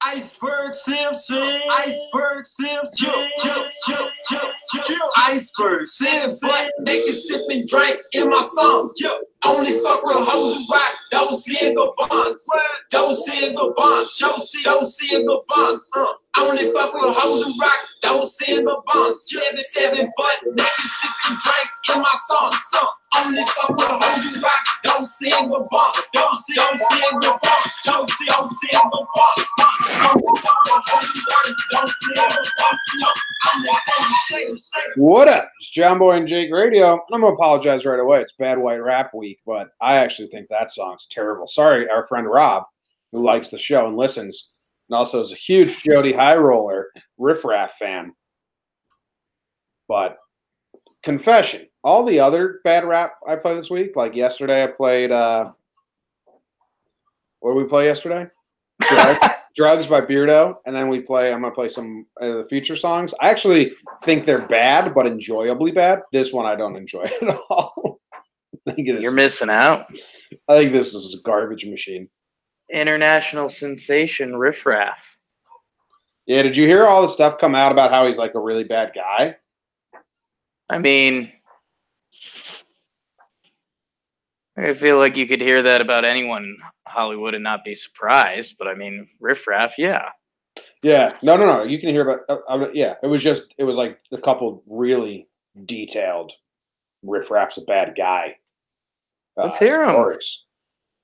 Iceberg Simpson. Iceberg Simpson. Iceberg Simpson. Butt naked sipping drink in my song. Only fuck with hoes who rock Dolce and Gabbana. Dolce and Gabbana. Dolce and Gabbana. Only fuck with hoes who rock Dolce and Gabbana. 7-7 butt naked sipping drink in my song. Only fuck with hoes who rock Dolce and Gabbana. Dolce and Gabbana. Dolce and Gabbana. Only fuck with hoes who rock Dolce and Gabbana. What up? It's Jomboy and Jake Radio. I'm going to apologize right away. It's Bad White Rap Week, but I actually think that song's terrible. Sorry, our friend Rob, who likes the show and listens, and also is a huge Jody High Roller Riff Raff fan. But confession, all the other bad rap I played this week, like yesterday I played, what did we play yesterday? Drugs by Beardo, and then I'm going to play some of the future songs. I actually think they're bad, but enjoyably bad. This one I don't enjoy at all. You're missing out. I think this is a garbage machine. International sensation Riff Raff. Yeah, did you hear all the stuff come out about how he's like a really bad guy? I mean, I feel like you could hear that about anyone in Hollywood and not be surprised. But I mean, Riff Raff, yeah. Yeah, no. You can hear about. Yeah, it was like a couple really detailed Riff Raff's a bad guy. Let's hear him. Stories.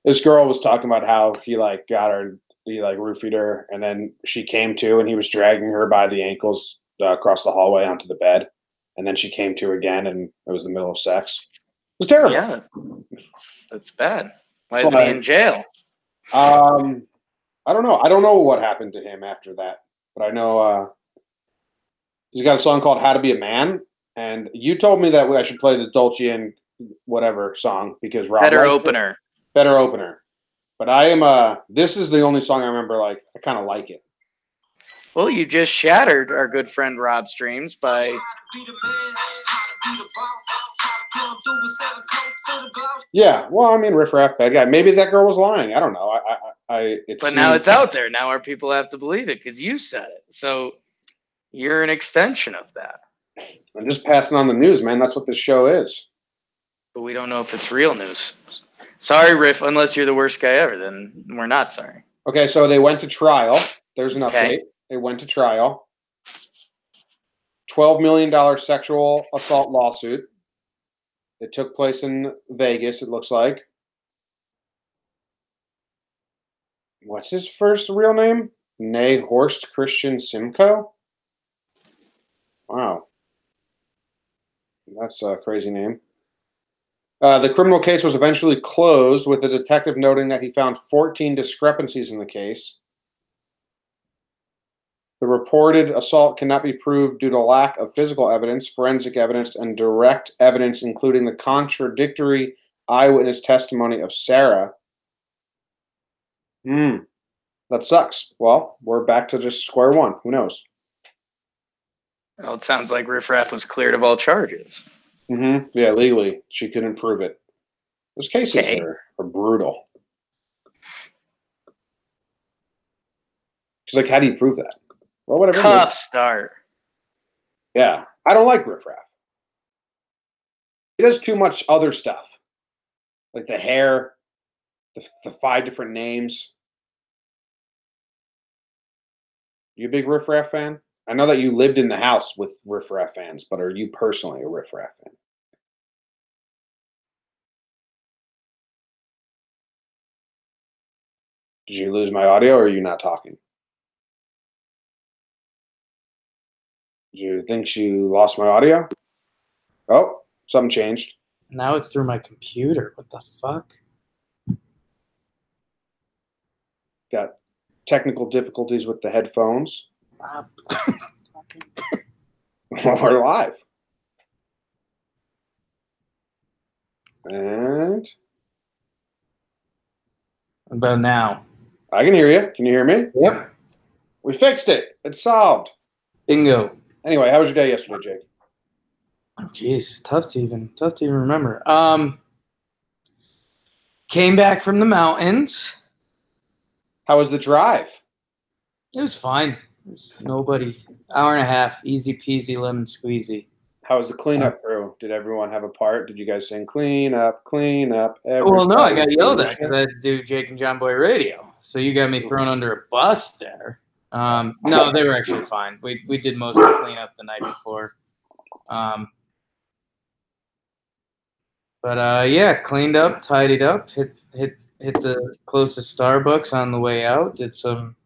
This girl was talking about how he like got her, he like roofied her, and then she came to, and he was dragging her by the ankles across the hallway onto the bed, and then she came to again, and it was the middle of sex. It was terrible. Yeah, that's bad. Why is he in jail? I don't know. I don't know what happened to him after that, but I know he's got a song called "How to Be a Man," and you told me that I should play the Dolce and whatever song because Rob Better opener. Better opener. But I am this is the only song I remember like I kind of like it. Well, you just shattered our good friend Rob's dreams by Yeah, well, I mean, Riff Raff, bad guy. Maybe that girl was lying. I don't know. But now it's out there. Now our people have to believe it because you said it. So you're an extension of that. I'm just passing on the news, man. That's what this show is. But we don't know if it's real news. Sorry, Riff, unless you're the worst guy ever, then we're not sorry. Okay, so they went to trial. There's an update. Okay. They went to trial. $12 million sexual assault lawsuit. It took place in Vegas, it looks like. What's his first real name? Nay Horst Christian Simcoe? Wow. That's a crazy name. The criminal case was eventually closed, with the detective noting that he found 14 discrepancies in the case. The reported assault cannot be proved due to lack of physical evidence, forensic evidence, and direct evidence, including the contradictory eyewitness testimony of Sarah. That sucks. Well, we're back to just square one. Who knows? Well, it sounds like Riff Raff was cleared of all charges. Yeah, legally. She couldn't prove it. Those cases are brutal. She's like, how do you prove that? Well, whatever. Tough start. Yeah. I don't like Riff Raff. He does too much other stuff. Like the hair, the 5 different names. You a big Riff Raff fan? I know that you lived in the house with Riff Raff fans, but are you personally a Riff Raff fan? Did you lose my audio, or are you not talking? Do you think you lost my audio? Oh, something changed. Now it's through my computer. What the fuck? Got technical difficulties with the headphones. Stop. We're live. And What about now? I can hear you. Can you hear me? Yep. We fixed it. It's solved. Bingo. Anyway, how was your day yesterday, Jake? Oh, jeez, tough to even remember. Came back from the mountains. How was the drive? It was fine. It was nobody. Hour and a half. Easy peasy, lemon squeezy. How was the cleanup crew? Did everyone have a part? Did you guys sing clean up, clean up? Well, no, I got everybody yelled do at because shit"? I had to do Jake and Jomboy radio. So you got me thrown under a bus there. No, they were actually fine. We did most of the cleanup the night before. Yeah, cleaned up, tidied up, hit the closest Starbucks on the way out, did some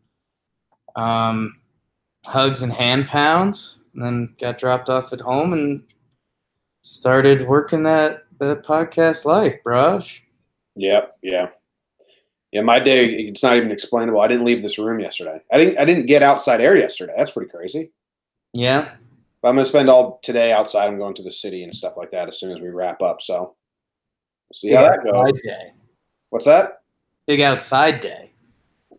hugs and hand pounds, and then got dropped off at home and started working the podcast life, bruh. Yep, yeah. Yeah, my day, it's not even explainable. I didn't leave this room yesterday. I didn't get outside air yesterday. That's pretty crazy. Yeah. But I'm going to spend all today outside. I'm going to the city and stuff like that as soon as we wrap up. So we'll see how that goes. Day. What's that? Big outside day.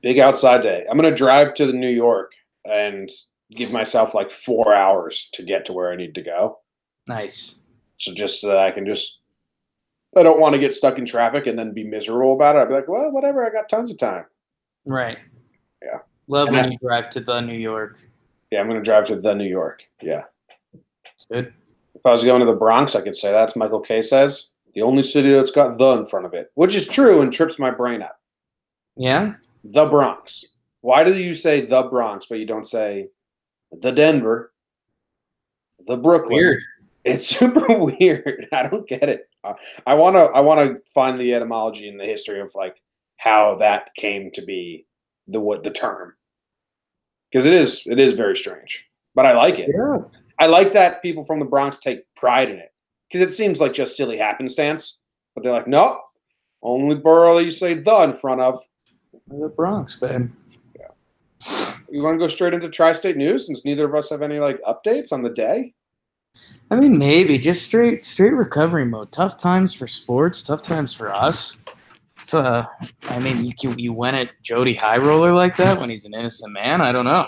Big outside day. I'm going to drive to New York and give myself like 4 hours to get to where I need to go. Nice. So just so that I don't want to get stuck in traffic and then be miserable about it. I'd be like, well, whatever. I got tons of time. Right. Yeah. Love when you drive to the New York. Yeah, I'm going to drive to the New York. Yeah. Good. If I was going to the Bronx, I could say that's Michael K says. The only city that's got the in front of it, which is true and trips my brain up. Yeah? The Bronx. Why do you say the Bronx, but you don't say the Denver, the Brooklyn? Weird. It's super weird. I don't get it. I want to find the etymology and the history of like how that came to be the term, because it is very strange, but I like it. Yeah. I like that people from the Bronx take pride in it, because it seems like just silly happenstance, but they're like, nope, only borough you say the in front of. The Bronx, man. Yeah. You want to go straight into tri-state news since neither of us have any like updates on the day? I mean, maybe just straight recovery mode. Tough times for sports. Tough times for us. So, I mean, you went at Jody High Roller like that when he's an innocent man. I don't know.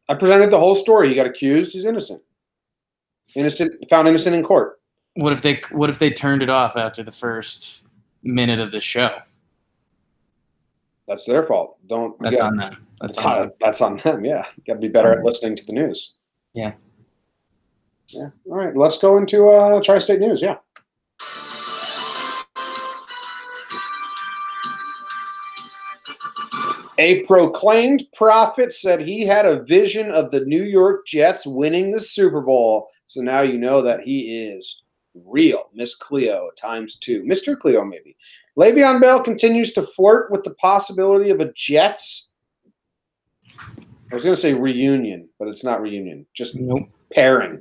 I presented the whole story. He got accused. He's innocent. Found innocent in court. What if they turned it off after the first minute of the show? That's their fault. That's on them. That's on them. Yeah, you got to be better at listening to the news. Yeah. Yeah. All right. Let's go into tri-state news. Yeah. A proclaimed prophet said he had a vision of the New York Jets winning the Super Bowl. So now you know that he is real. Miss Cleo ×2. Mr. Cleo, maybe. Le'Veon Bell continues to flirt with the possibility of a Jets. I was going to say reunion, but it's not reunion. Just pairing.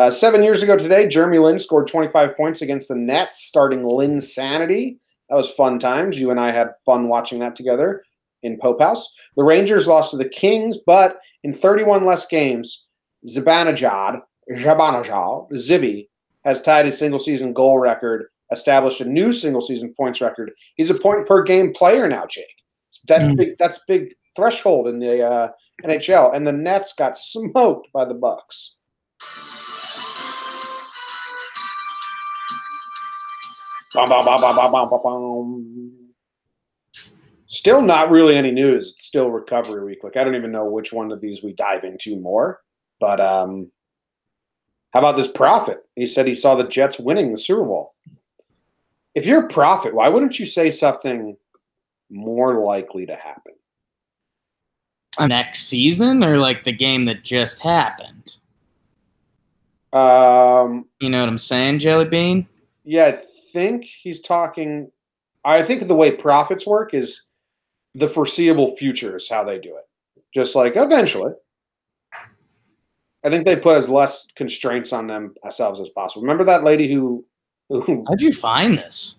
7 years ago today, Jeremy Lin scored 25 points against the Nets, starting Linsanity. That was fun times. You and I had fun watching that together in Pope House. The Rangers lost to the Kings, but in 31 less games, Zibanejad, Zibby, has tied his single-season goal record, established a new single-season points record. He's a point-per-game player now, Jake. That's big. That's big threshold in the NHL. And the Nets got smoked by the Bucks. Still not really any news. It's still recovery week. Like, I don't even know which one of these we dive into more. But how about this prophet? He said he saw the Jets winning the Super Bowl. If you're a prophet, why wouldn't you say something more likely to happen? Next season or like the game that just happened? You know what I'm saying, Jelly Bean? Yeah, I think he's talking. I think the way prophets work is the foreseeable future is how they do it. Just like eventually. I think they put as less constraints on themselves as possible. Remember that lady who how'd you find this?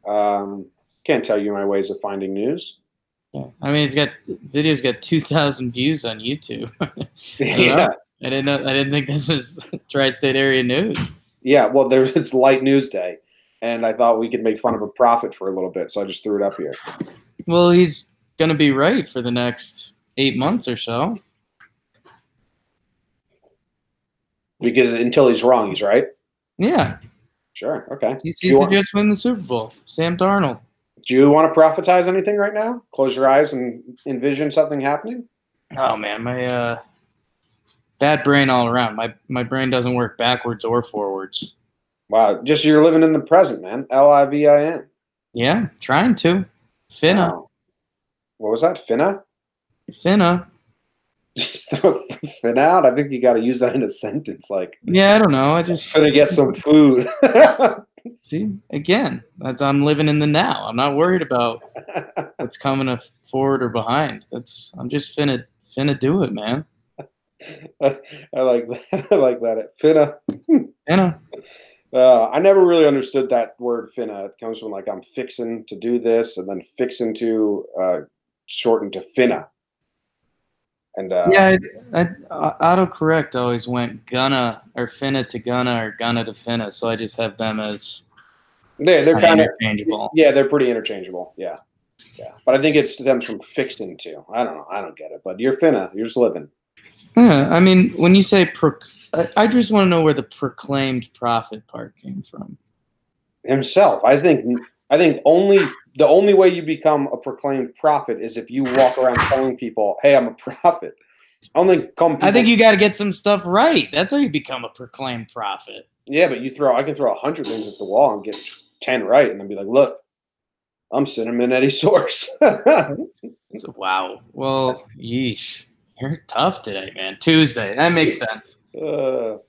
Can't tell you my ways of finding news. Yeah. I mean, video's got 2,000 views on YouTube. Yeah. I didn't think this was tri-state area news. Yeah, well, it's light news day, and I thought we could make fun of a prophet for a little bit, so I just threw it up here. Well, he's gonna be right for the next 8 months or so. Because until he's wrong, he's right. Yeah. Sure. Okay. He sees the Jets win the Super Bowl. Sam Darnold. Do you want to prophetize anything right now? Close your eyes and envision something happening. Oh man, my bad brain all around. My brain doesn't work backwards or forwards. Wow, just you're living in the present, man. Livin. Yeah, trying to. Finna. Wow. What was that? Finna? Finna. Just throw finna out. I think you got to use that in a sentence. Like, Yeah, I don't know. I just finna get some food. see again. I'm living in the now. I'm not worried about what's coming forward or behind. I'm just finna do it, man. I like that. I like that. Finna. Finna. I never really understood that word finna. It comes from like I'm fixing to do this, and then fixing to shorten to finna. And yeah, autocorrect always went gonna or finna to gonna or gonna to finna, so I just have them as they're kind of interchangeable. Yeah, they're pretty interchangeable. Yeah, but I think it stems from fixing to. I don't know. I don't get it. But you're finna. You're just living. Yeah, I mean, when you say I just want to know where the proclaimed prophet part came from. Himself. I think the only way you become a proclaimed prophet is if you walk around telling people, "Hey, I'm a prophet." I think you got to get some stuff right. That's how you become a proclaimed prophet. Yeah, but I can throw 100 things at the wall and get 10 right, and then be like, "Look, I'm cinnamon Eddie Source." Wow. Well, yeesh. You're tough today, man. Tuesday. That makes sense. Throw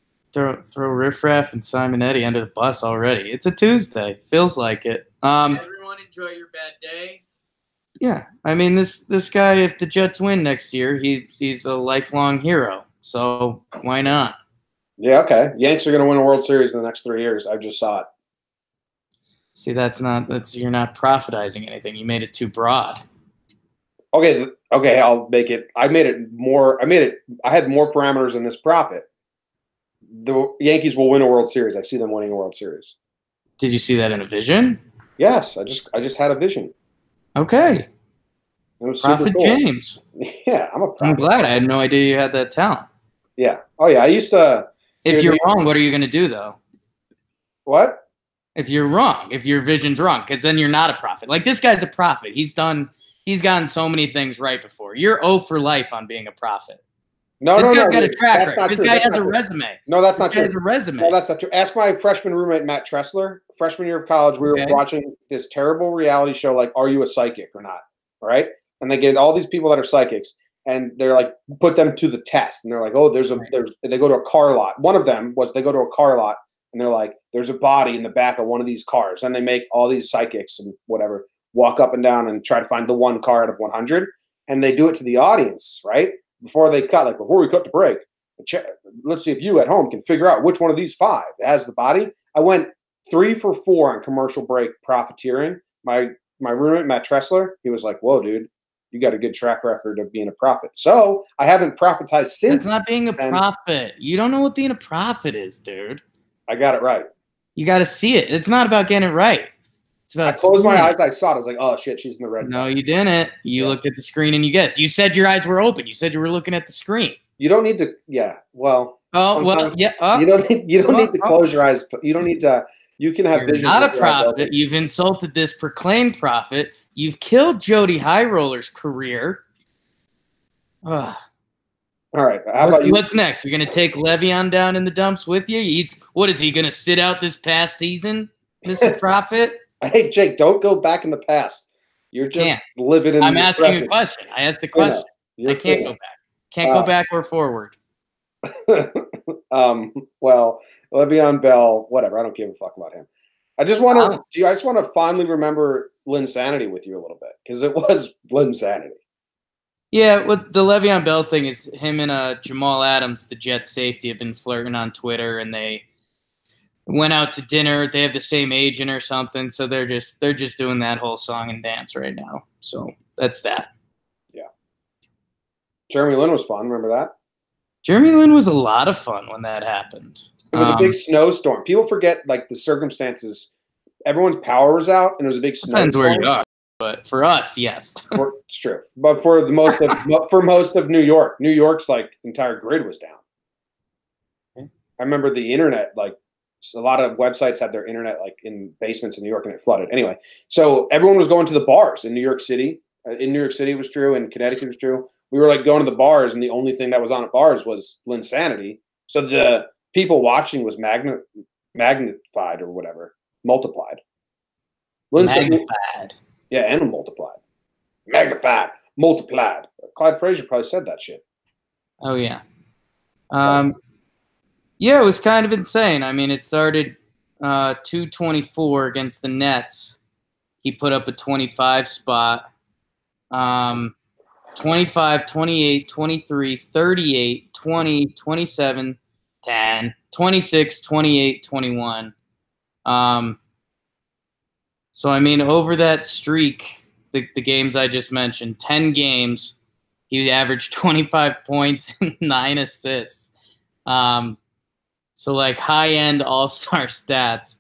Riffraff and Simon Eddy under the bus already. It's a Tuesday. Feels like it. Everyone enjoy your bad day. Yeah. I mean, this guy, if the Jets win next year, he's a lifelong hero. So why not? Yeah, okay. Yanks are going to win a World Series in the next 3 years. I just saw it. See, you're not prophetizing anything. You made it too broad. Okay, I'll make it. I had more parameters in this prophet. The Yankees will win a World Series. I see them winning a World Series. Did you see that in a vision? Yes, I just had a vision. Okay. It was Prophet super cool. James. Yeah, I'm a prophet. I'm glad. I had no idea you had that talent. Yeah. Oh yeah, I used to. If you're wrong, what are you going to do though? What? If you're wrong, if your vision's wrong, because then you're not a prophet. Like this guy's a prophet. He's gotten so many things right before. You're 0 for life on being a prophet. No, this guy's got a track record. This guy has a resume. No, that's not true. He has a resume. No, that's not true. Ask my freshman roommate, Matt Tressler. Freshman year of college, we were watching this terrible reality show, like, Are You a Psychic or Not? All right? And they get all these people that are psychics, and they're like, put them to the test. And they're like, oh, they go to a car lot. One of them was they go to a car lot, and they're like, there's a body in the back of one of these cars. And they make all these psychics and whatever walk up and down and try to find the one car out of 100. And they do it to the audience, right? Before we cut the break, let's see if you at home can figure out which one of these 5 has the body. I went 3 for 4 on commercial break profiteering. My roommate, Matt Tressler, he was like, whoa, dude, you got a good track record of being a prophet. So I haven't prophetized since. It's not being a prophet. You don't know what being a prophet is, dude. I got it right. You got to see it. It's not about getting it right. It's about I closed my eyes. I saw it. I was like, oh, shit, she's in the red. No, you didn't. You looked at the screen and you guessed. You said your eyes were open. You said you were looking at the screen. You don't need to. Yeah. Well. Oh, well, yeah. You don't need to close your eyes. You don't need to. You can have vision. Not a prophet. You've insulted this proclaimed prophet. You've killed Jody High Roller's career. All right. How about you? What's next? You're going to take Le'Veon down in the dumps with you? What is he going to sit out this past season, Mr. Prophet? Hey, Jake, don't go back in the past. You're just living in. I'm asking a question. I asked a question. I can't go back. Can't go back or forward. Well, Le'Veon Bell, whatever. I don't give a fuck about him. I just want to finally remember Linsanity with you a little bit because it was Linsanity. Yeah, what the Le'Veon Bell thing is, him and Jamal Adams, the Jets safety, have been flirting on Twitter, and they went out to dinner. They have the same agent or something, so they're just doing that whole song and dance right now. So that's that. Yeah. Jeremy Lin was fun. Remember that? Jeremy Lin was a lot of fun when that happened. It was a big snowstorm. People forget like the circumstances. Everyone's power was out, and it was a big snowstorm. Depends where you are, but for us, yes. It's true. But for most of New York, New York's like entire grid was down. I remember the internet like a lot of websites had their internet like in basements in New York and it flooded. Anyway, so everyone was going to the bars in New York City. In New York City, it was true. In Connecticut, it was true. We were like going to the bars, and the only thing that was on at bars was Linsanity. So the people watching was magnified or whatever, multiplied. Magnified. Yeah, and multiplied. Magnified, multiplied. Clyde Frazier probably said that shit. Oh, yeah. Yeah, it was kind of insane. I mean, it started 224 against the Nets. He put up a 25 spot. 25, 28, 23, 38, 20, 27, 10, 26, 28, 21. So, I mean, over that streak, the games I just mentioned, 10 games, he averaged 25 points and 9 assists. So, like, high-end all-star stats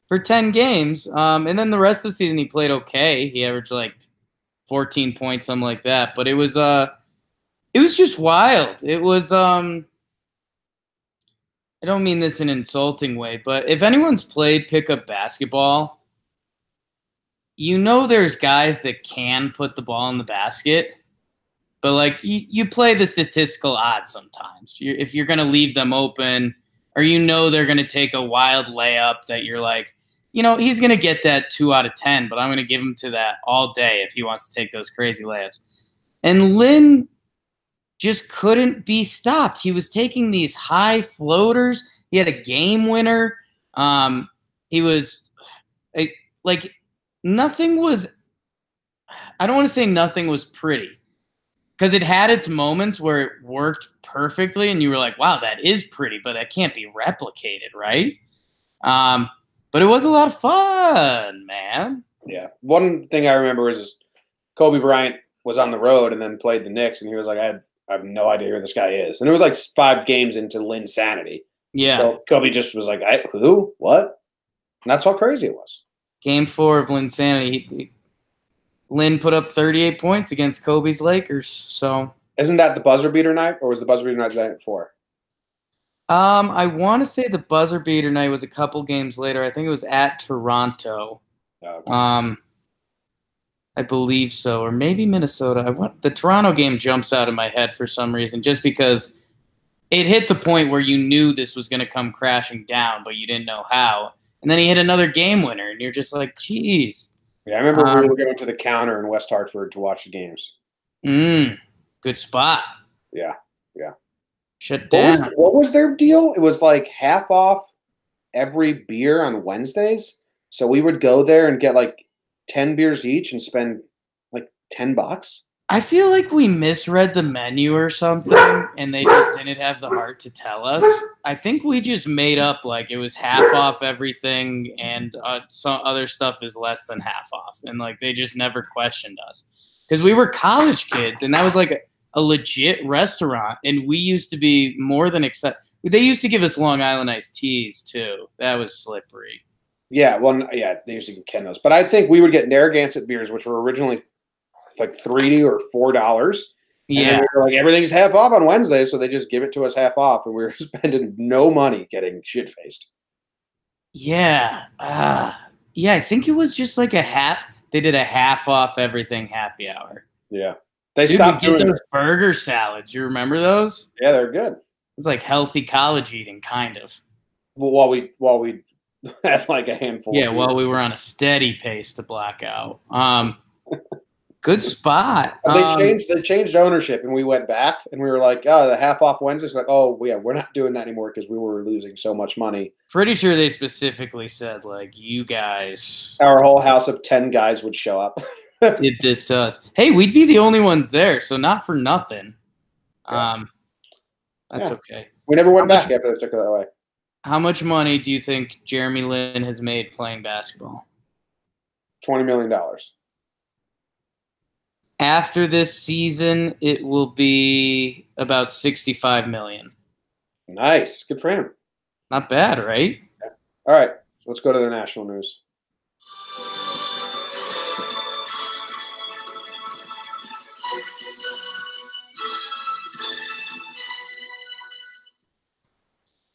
for 10 games. And then the rest of the season, he played okay. He averaged, like, 14 points, something like that. But it was just wild. It was I don't mean this in an insulting way, but if anyone's played pickup basketball, you know there's guys that can put the ball in the basket, but like you play the statistical odds sometimes. If you're going to leave them open, or you know they're going to take a wild layup that you're like, he's going to get that 2 out of 10, but I'm going to give him to that all day if he wants to take those crazy layups. And Lynn just couldn't be stopped. He was taking these high floaters. He had a game winner. He was like nothing was – I don't want to say nothing was pretty because it had its moments where it worked perfectly and you were like, wow, that is pretty, but that can't be replicated, right? But it was a lot of fun, man. Yeah. One thing I remember is Kobe Bryant was on the road and then played the Knicks, and he was like, I have no idea who this guy is. And it was like 5 games into Linsanity. Yeah. So Kobe just was like, who? What? And that's how crazy it was. Game 4 of Linsanity. Lynn put up 38 points against Kobe's Lakers. So isn't that the buzzer beater night, or was the buzzer beater night the night before? I want to say the buzzer beater night was a couple games later. I think it was at Toronto. Okay. I believe so, or maybe Minnesota. The Toronto game jumps out of my head for some reason, just because it hit the point where you knew this was going to come crashing down, but you didn't know how. And then he hit another game winner, and you're just like, geez. Yeah, I remember we were going to the counter in West Hartford to watch the games. Good spot. Yeah. Shut down. What was their deal? It was like half off every beer on Wednesdays. So we would go there and get like 10 beers each and spend like $10. I feel like we misread the menu or something, and they just didn't have the heart to tell us. I think we just made up like it was half off everything, and some other stuff is less than half off, and like they just never questioned us because we were college kids, and that was like a legit restaurant, and we used to be more than They used to give us Long Island iced teas too. That was slippery. Yeah, they used to give Ken those, but I think we would get Narragansett beers, which were originally like $3 or $4. Yeah, we were like, everything's half off on Wednesday, so they just give it to us half off, and we were spending no money getting shit faced. Yeah, I think it was just like They did a half off everything happy hour. Yeah, they stopped doing those burger salads. You remember those? Yeah, they're good. It's like healthy college eating, kind of. Well, while we had like a handful. Yeah, while we were on a steady pace to black out. Good spot. They changed ownership, and we went back, and we were like, oh, the half off Wednesdays. Like, oh yeah, we're not doing that anymore because we were losing so much money. Pretty sure they specifically said like, you guys. Our whole house of 10 guys would show up. Did this to us. Hey, we'd be the only ones there, so not for nothing. That's okay. We never went back after they took it that way. How much money do you think Jeremy Lin has made playing basketball? $20 million. After this season, it will be about $65 million. Nice. Good for him. Not bad, right? Yeah. All right. Let's go to the national news.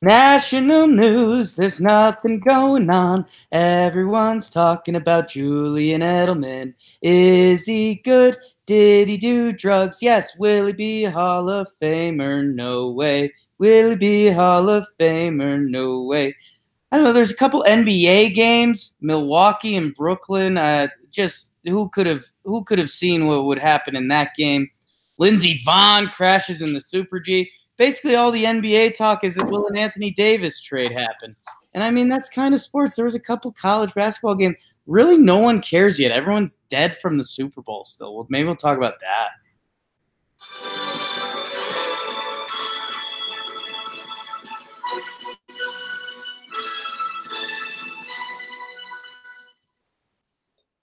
National news, there's nothing going on. Everyone's talking about Julian Edelman. Is he good? Did he do drugs? Yes. Will he be a Hall of Famer? No way. Will he be a Hall of Famer? No way. I don't know. There's a couple NBA games, Milwaukee and Brooklyn. Just who could have seen what would happen in that game? Lindsey Vonn crashes in the Super G. Basically, all the NBA talk is that will an Anthony Davis trade happen? And I mean, that's kind of sports. There was a couple college basketball games. Really, no one cares yet. Everyone's dead from the Super Bowl still. Well, maybe we'll talk about that.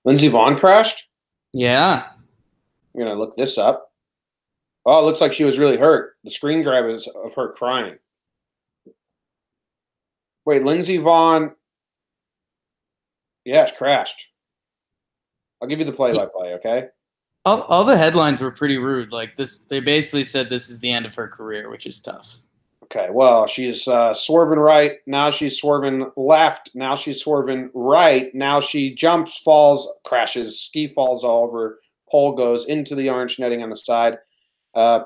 Lindsey Vonn crashed? Yeah. I'm going to look this up. Oh, it looks like she was really hurt. The screen grab is of her crying. Wait, Lindsey Vonn. Yeah, she crashed. I'll give you the play-by-play, okay? All the headlines were pretty rude. Like this, they basically said this is the end of her career, which is tough. Okay, well, she's swerving right. Now she's swerving left. Now she's swerving right. Now she jumps, falls, crashes, ski falls all over. Pole goes into the orange netting on the side.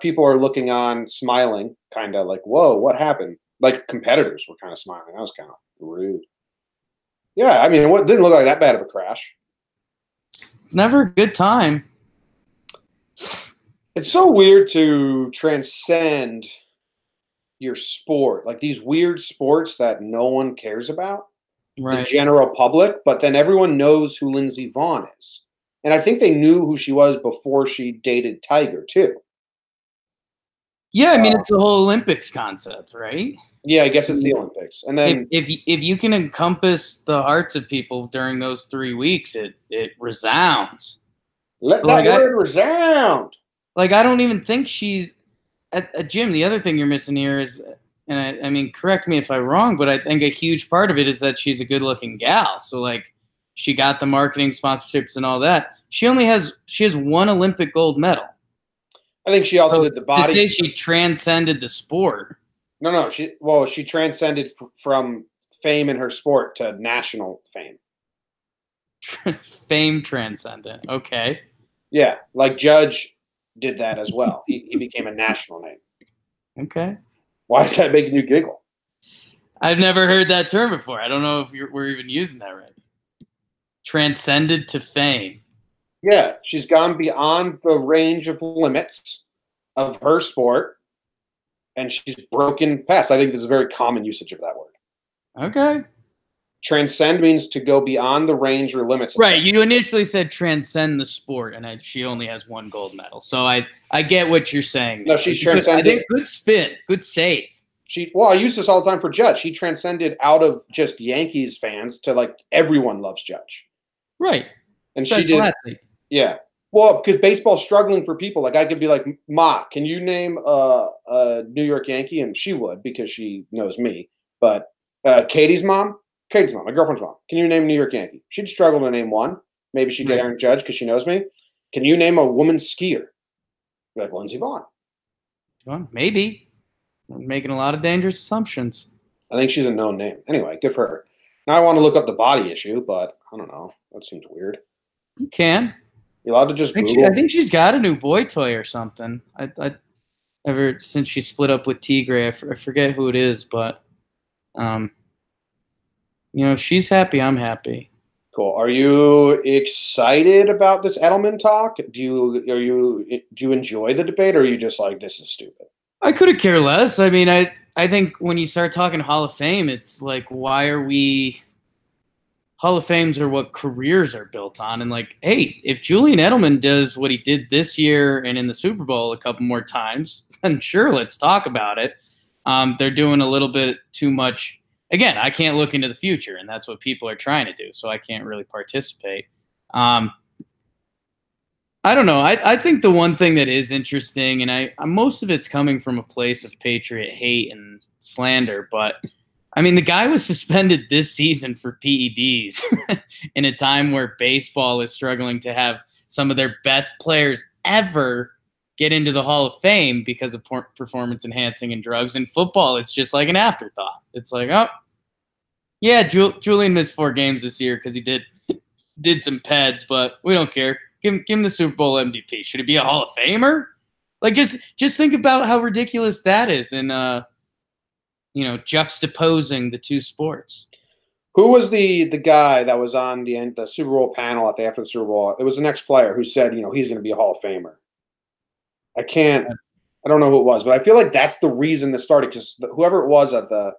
People are looking on, smiling, kind of like, whoa, what happened? Like competitors were kind of smiling. That was kind of rude. Yeah, I mean, it didn't look like that bad of a crash. It's never a good time. It's so weird to transcend your sport, like these weird sports that no one cares about, the general public, but then everyone knows who Lindsey Vonn is. And I think they knew who she was before she dated Tiger, too. Yeah, I mean, it's the whole Olympics concept, right? Yeah, I guess it's the Olympics. And then if you can encompass the hearts of people during those 3 weeks, it resounds. Let that word resound. Like, I don't even think she's at Jim. The other thing you're missing here is, and I mean, correct me if I'm wrong, but I think a huge part of it is that she's a good-looking gal. So, like, she got the marketing sponsorships and all that. She has one Olympic gold medal. I think she also did the body. To say she transcended the sport. No. She transcended from fame in her sport to national fame. Fame transcendent. Okay. Yeah, like Judge did that as well. He became a national name. Okay. Why is that making you giggle? I've never heard that term before. I don't know if we're even using that right. Transcended to fame. Yeah, she's gone beyond the range of limits of her sport, and she's broken past. I think there's a very common usage of that word. Okay. Transcend means to go beyond the range or limits. Right. You initially said transcend the sport, and she only has one gold medal. So I get what you're saying. No, she's transcended. I think good spin, good save. I use this all the time for Judge. He transcended out of just Yankees fans to like everyone loves Judge. Right. And she did. Athlete. Yeah. Well, because baseball's struggling for people. Like I could be like, Ma, can you name a New York Yankee? And she would because she knows me. But Katie's mom, my girlfriend's mom, can you name a New York Yankee? She'd struggle to name one. Maybe she'd get Aaron Judge because she knows me. Can you name a woman skier? Like Lindsey Vonn. Well, maybe. I'm making a lot of dangerous assumptions. I think she's a known name. Anyway, good for her. Now I want to look up the body issue, but I don't know. That seems weird. You can. You're allowed to just I think she's got a new boy toy or something. Ever since she split up with Tigre, I forget who it is, but if she's happy, I'm happy. Cool. Are you excited about this Edelman talk? Do you enjoy the debate, or are you just like, this is stupid? I could have cared less. I mean, I think when you start talking Hall of Fame, it's like, why are we? Hall of Fames are what careers are built on. And like, hey, if Julian Edelman does what he did this year and in the Super Bowl a couple more times, then sure, let's talk about it. They're doing a little bit too much. Again, I can't look into the future, and that's what people are trying to do, so I can't really participate. I don't know. I think the one thing that is interesting, and most of it's coming from a place of Patriot hate and slander, but I mean, the guy was suspended this season for PEDs in a time where baseball is struggling to have some of their best players ever get into the Hall of Fame because of performance enhancing and drugs. In football, it's just like an afterthought. It's like, oh, yeah, Julian missed 4 games this year because he did some peds, but we don't care. Give him the Super Bowl MVP. Should he be a Hall of Famer? Like, just think about how ridiculous that is, and juxtaposing the two sports. Who was the guy that was on the Super Bowl panel after the Super Bowl? It was the next player who said, he's going to be a Hall of Famer. I don't know who it was, but I feel like that's the reason this started, because whoever it was at the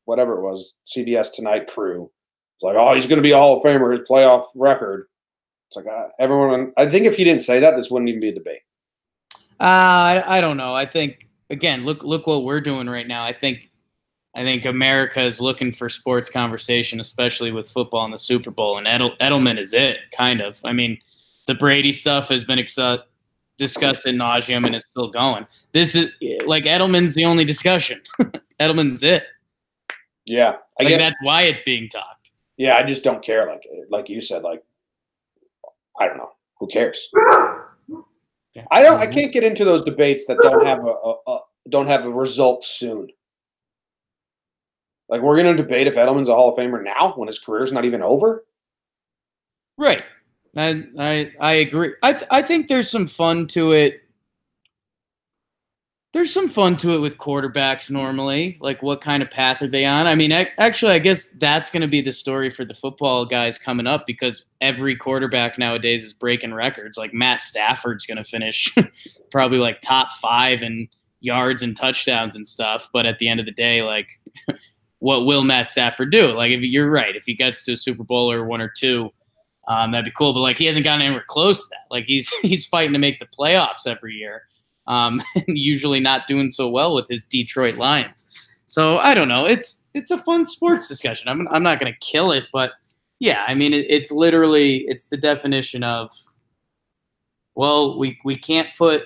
whatever it was, CBS Tonight crew, was like, oh, he's going to be a Hall of Famer, his playoff record. It's like everyone. I think if he didn't say that, this wouldn't even be a debate. I don't know. I think, again, look what we're doing right now. I think America is looking for sports conversation, especially with football and the Super Bowl, and Edelman is it, kind of. I mean, the Brady stuff has been discussed ad nauseum, and it's still going. This is like Edelman's the only discussion. Edelman's it. Yeah, I guess that's why it's being talked. Yeah, I just don't care. Like you said, I don't know. Who cares? Yeah. I can't get into those debates that don't have a result soon. Like, we're going to debate if Edelman's a Hall of Famer now when his career's not even over. Right. I agree. I think there's some fun to it. There's some fun to it with quarterbacks normally. Like, what kind of path are they on? I mean, actually, I guess that's going to be the story for the football guys coming up, because every quarterback nowadays is breaking records. Like, Matt Stafford's going to finish probably like top 5 in yards and touchdowns and stuff. But at the end of the day, like, what will Matt Stafford do? Like, if you're right, if he gets to a Super Bowl or 1 or 2, that'd be cool. But like, he hasn't gotten anywhere close to that. Like, he's fighting to make the playoffs every year. And usually not doing so well with his Detroit Lions. So I don't know. It's a fun sports discussion. I'm not going to kill it, but yeah, I mean, it's the definition of, well, we can't put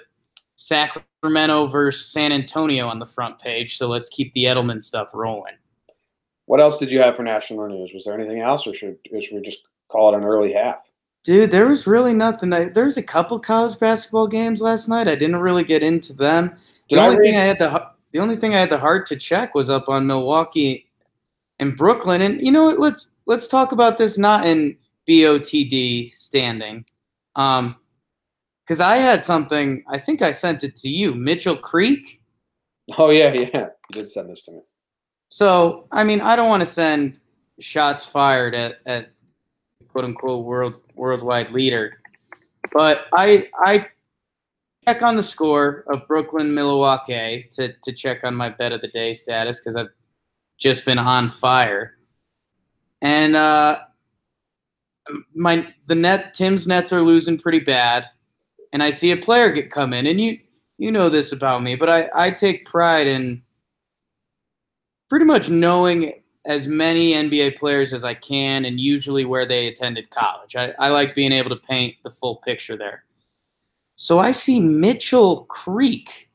Sacramento versus San Antonio on the front page, so let's keep the Edelman stuff rolling. What else did you have for national news? Was there anything else, or should we just call it an early half? Dude, there was really nothing. There was a couple college basketball games last night. I didn't really get into them. The only thing I had the heart to check was up on Milwaukee and Brooklyn. And you know what? Let's talk about this not in BOTD standing, because I had something. I think I sent it to you, Mitchell Creek. Oh yeah, you did send this to me. So I mean, I don't want to send shots fired at quote-unquote worldwide leader. But I check on the score of Brooklyn-Milwaukee to check on my bet of the day status, because I've just been on fire. And Tim's Nets are losing pretty bad. And I see a player come in, and you know this about me, but I take pride in pretty much knowing as many NBA players as I can, and usually where they attended college. I like being able to paint the full picture there. So I see Mitchell Creek,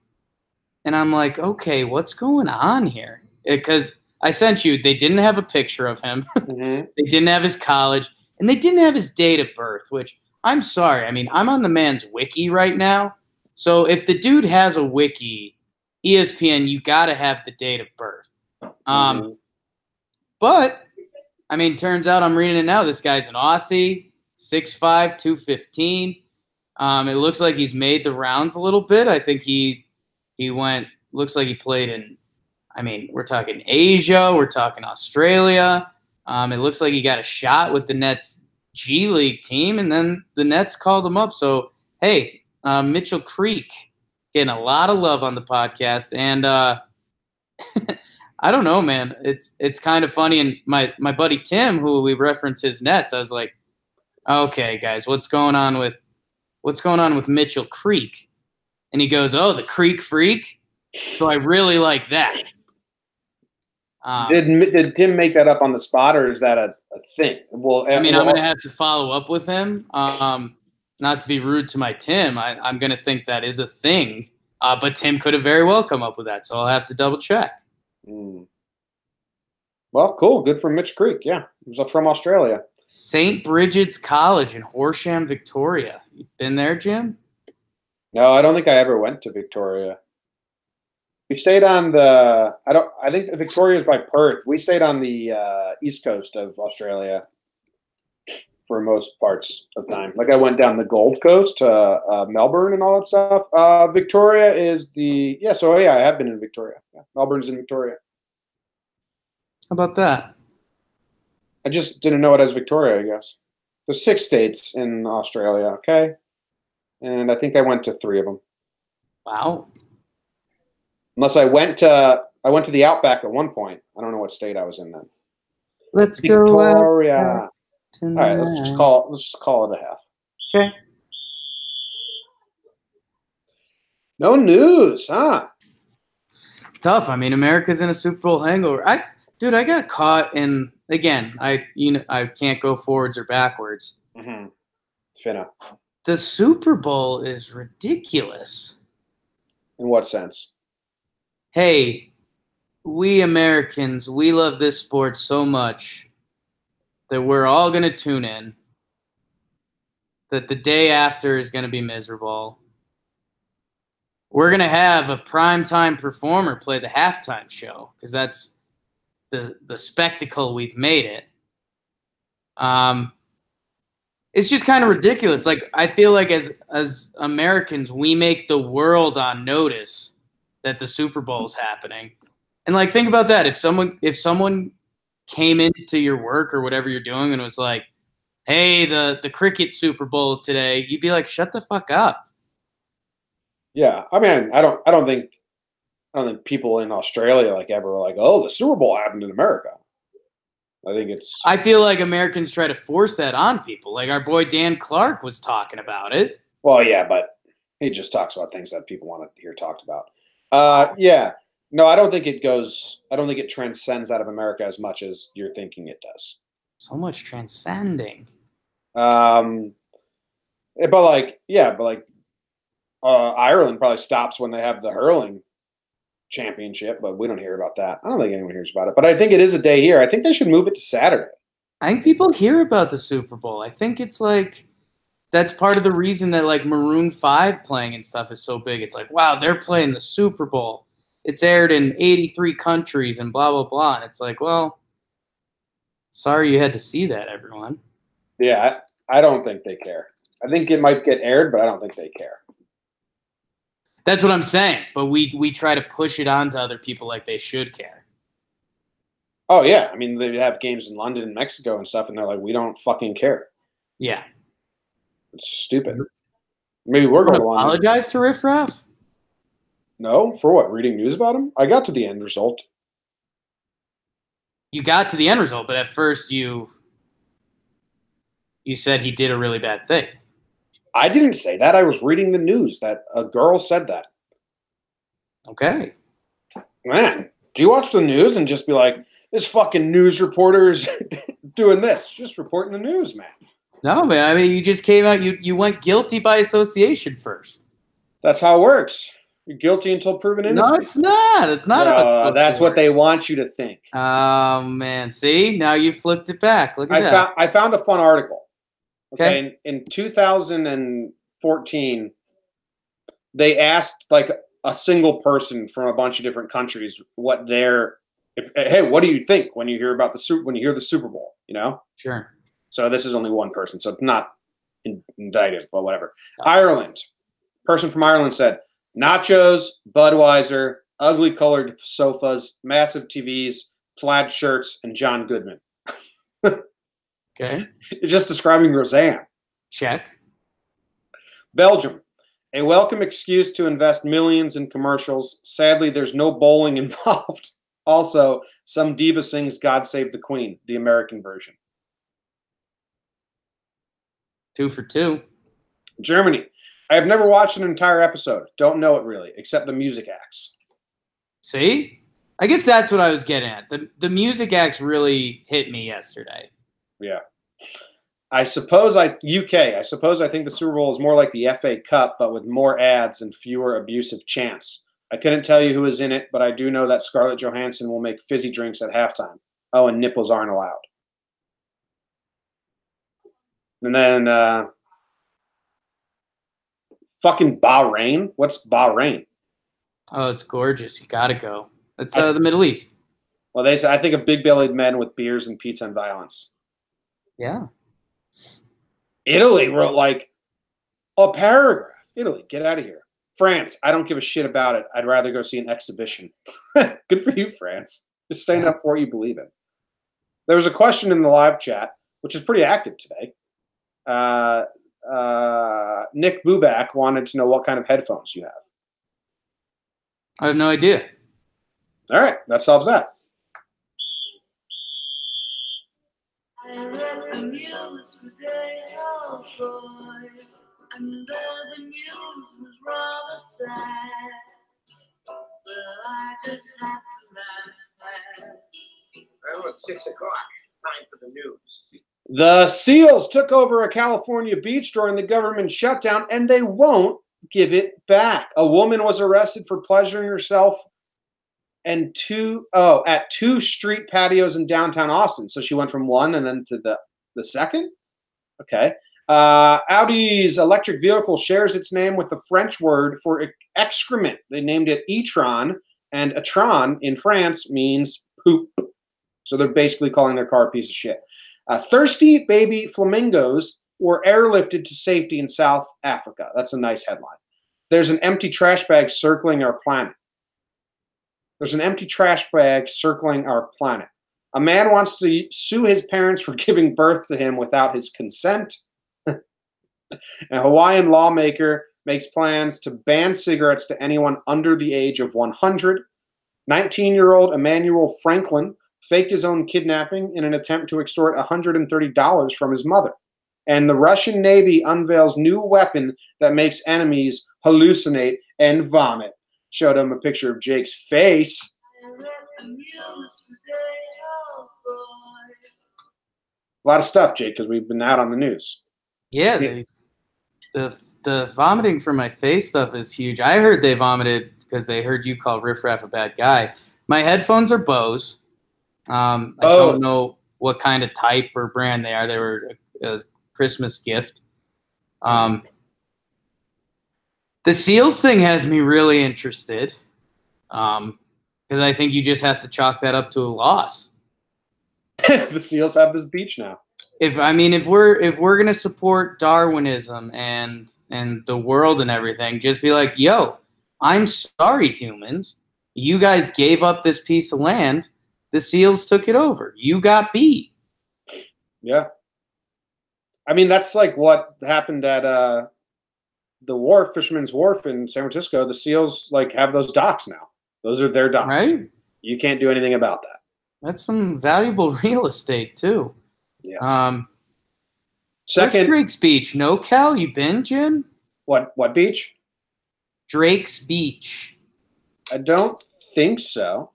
and I'm like, okay, what's going on here? Because I sent you, they didn't have a picture of him. Mm-hmm. They didn't have his college, and they didn't have his date of birth, which I'm sorry. I mean, I'm on the man's wiki right now. So if the dude has a wiki, ESPN, you got to have the date of birth. But, I mean, turns out I'm reading it now. This guy's an Aussie, 6'5", 215. It looks like he's made the rounds a little bit. I think he looks like he played in, I mean, we're talking Asia, we're talking Australia. It looks like he got a shot with the Nets G League team, and then the Nets called him up. So, hey, Mitchell Creek getting a lot of love on the podcast, and I don't know, man. It's kind of funny. And my buddy Tim, who we reference his Nets, I was like, okay, guys, what's going on with Mitchell Creek? And he goes, oh, the Creek Freak. So I really like that. Did Tim make that up on the spot, or is that a thing? Well, I mean, I'm going to have to follow up with him. Not to be rude to my Tim, I'm going to think that is a thing. But Tim could have very well come up with that, so I'll have to double check. Well, cool. Good for Mitch Creek. Yeah, he was from Australia. St. Bridget's College in Horsham, Victoria. You been there, Jim? No, I don't think I ever went to Victoria. We stayed on the. I think Victoria is by Perth. We stayed on the east coast of Australia for most parts of the time. Like I went down the Gold Coast to Melbourne and all that stuff. Victoria is the So yeah, I have been in Victoria. Yeah, Melbourne's in Victoria. How about that? I just didn't know it as Victoria. I guess there's 6 states in Australia. Okay, and I think I went to 3 of them. Wow. Unless I went to the Outback at one point. I don't know what state I was in then. Let's Victoria. go out All right, let's just call it a half. Okay. No news, huh? Tough. I mean, America's in a Super Bowl hangover. I got caught in, again, I can't go forwards or backwards. Mm-hmm. Finna. The Super Bowl is ridiculous. In what sense? Hey, we Americans, we love this sport so much that we're all going to tune in, that the day after is going to be miserable. We're going to have a primetime performer play the halftime show because that's the spectacle we've made it. It's just kind of ridiculous. Like, I feel like as Americans, we make the world on notice that the Super Bowl is happening. And like, think about that. If someone came into your work or whatever you're doing and was like, hey, the cricket Super Bowl today, you'd be like, shut the fuck up. Yeah, I mean, I don't think people in Australia like ever were like, oh, the Super Bowl happened in America. I feel like Americans try to force that on people. Like our boy Dan Clark was talking about it. Well, yeah, but he just talks about things that people want to hear talked about. Yeah. No, I don't think it transcends out of America as much as you're thinking it does. So much transcending. But Ireland probably stops when they have the hurling championship, but we don't hear about that. I don't think anyone hears about it, but I think it is a day here. I think they should move it to Saturday. I think people hear about the Super Bowl. I think it's like that's part of the reason that like Maroon 5 playing and stuff is so big. It's like, wow, they're playing the Super Bowl. It's aired in 83 countries and blah, blah, blah. And it's like, well, sorry you had to see that, everyone. Yeah, I don't think they care. I think it might get aired, but I don't think they care. That's what I'm saying. But we try to push it on to other people like they should care. Oh, yeah. I mean, they have games in London and Mexico and stuff, and they're like, we don't fucking care. Yeah. It's stupid. Maybe we're going to London. Apologize to Riff Raff? No? For what? Reading news about him? I got to the end result. You got to the end result, but at first you said he did a really bad thing. I didn't say that. I was reading the news that a girl said that. Okay. Man, do you watch the news and just be like, this fucking news reporter is doing this? Just reporting the news, man. No, man. I mean, you just came out. You went guilty by association first. That's how it works. You're guilty until proven innocent. No, it's not. It's not. That's what they want you to think. Oh, man. See? Now you flipped it back. Look at that. I found a fun article. Okay. In 2014, they asked like a single person from a bunch of different countries what what do you think when you hear about the Super Bowl? You know? Sure. So this is only one person, so it's not indictive, but whatever. Oh. Ireland. Person from Ireland said, nachos, Budweiser, ugly colored sofas, massive TVs, plaid shirts, and John Goodman. Okay. You're just describing Roseanne. Check. Belgium. A welcome excuse to invest millions in commercials. Sadly, there's no bowling involved. Also, some diva sings God Save the Queen, the American version. 2 for 2. Germany. I have never watched an entire episode. Don't know it really, except the music acts. See? I guess that's what I was getting at. The music acts really hit me yesterday. Yeah. I suppose I think the Super Bowl is more like the FA Cup, but with more ads and fewer abusive chants. I couldn't tell you who is in it, but I do know that Scarlett Johansson will make fizzy drinks at halftime. Oh, and nipples aren't allowed. And then Fucking Bahrain? What's Bahrain? Oh, it's gorgeous. You gotta go. It's the Middle East. Well, they say I think of big-bellied men with beers and pizza and violence. Yeah. Italy wrote like a paragraph. Italy, get out of here. France, I don't give a shit about it. I'd rather go see an exhibition. Good for you, France. Just stand up for what you believe in. There was a question in the live chat, which is pretty active today. Nick Bubak wanted to know what kind of headphones you have. I have no idea. All right, that solves that. I read the news today, oh boy, and though the news was rather sad, well, I just had to laugh. Well, it's 6 o'clock. Time for the news. The SEALs took over a California beach during the government shutdown, and they won't give it back. A woman was arrested for pleasuring herself at two street patios in downtown Austin. So she went from one and then to the second. Okay. Audi's electric vehicle shares its name with the French word for excrement. They named it e-tron, and e-tron in France means poop. So they're basically calling their car a piece of shit. Thirsty baby flamingos were airlifted to safety in South Africa. That's a nice headline. There's an empty trash bag circling our planet. There's an empty trash bag circling our planet. A man wants to sue his parents for giving birth to him without his consent. A Hawaiian lawmaker makes plans to ban cigarettes to anyone under the age of 100. 19-year-old Emmanuel Franklin faked his own kidnapping in an attempt to extort $130 from his mother. And the Russian Navy unveils new weapon that makes enemies hallucinate and vomit. Showed him a picture of Jake's face. I read the news today, oh boy. A lot of stuff, Jake, because we've been out on the news. Yeah, the vomiting from my face stuff is huge. I heard they vomited because they heard you call Riff Raff a bad guy. My headphones are Bose. I don't know what kind of type or brand they are. They were a Christmas gift. The SEALs thing has me really interested because I think you just have to chalk that up to a loss. The SEALs have this beach now. If we're gonna support Darwinism and the world and everything, just be like, yo, I'm sorry, humans. You guys gave up this piece of land. The SEALs took it over. You got beat. Yeah. I mean, that's like what happened at the wharf, Fisherman's Wharf in San Francisco. The SEALs like have those docks now. Those are their docks. Right? You can't do anything about that. That's some valuable real estate too. Yes. Second, Drake's Beach. No, Cal, you been, Jim? What beach? Drake's Beach. I don't think so.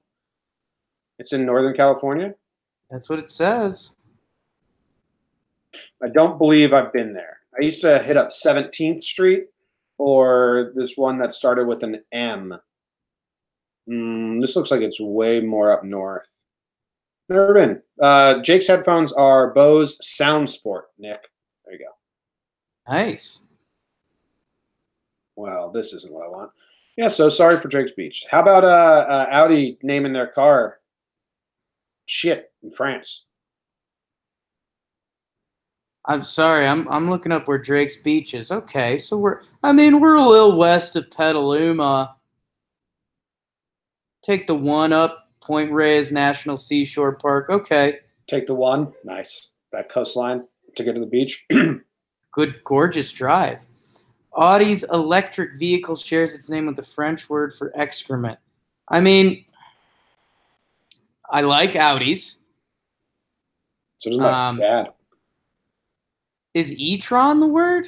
It's in Northern California. That's what it says. I don't believe I've been there. I used to hit up 17th Street or this one that started with an M. This looks like it's way more up north. Never been. Jake's headphones are Bose Sound Sport, Nick. There you go. Nice. Well, this isn't what I want. Yeah, so sorry for Drake's Beach. How about Audi naming their car shit in France? I'm sorry. I'm looking up where Drake's Beach is. Okay, so we're a little west of Petaluma. Take the one up Point Reyes National Seashore Park. Okay. Take the one. Nice. That coastline to get to the beach. Good, gorgeous drive. Audi's electric vehicle shares its name with the French word for excrement. I mean, I like Audis. So isn't that bad? Is e-tron the word?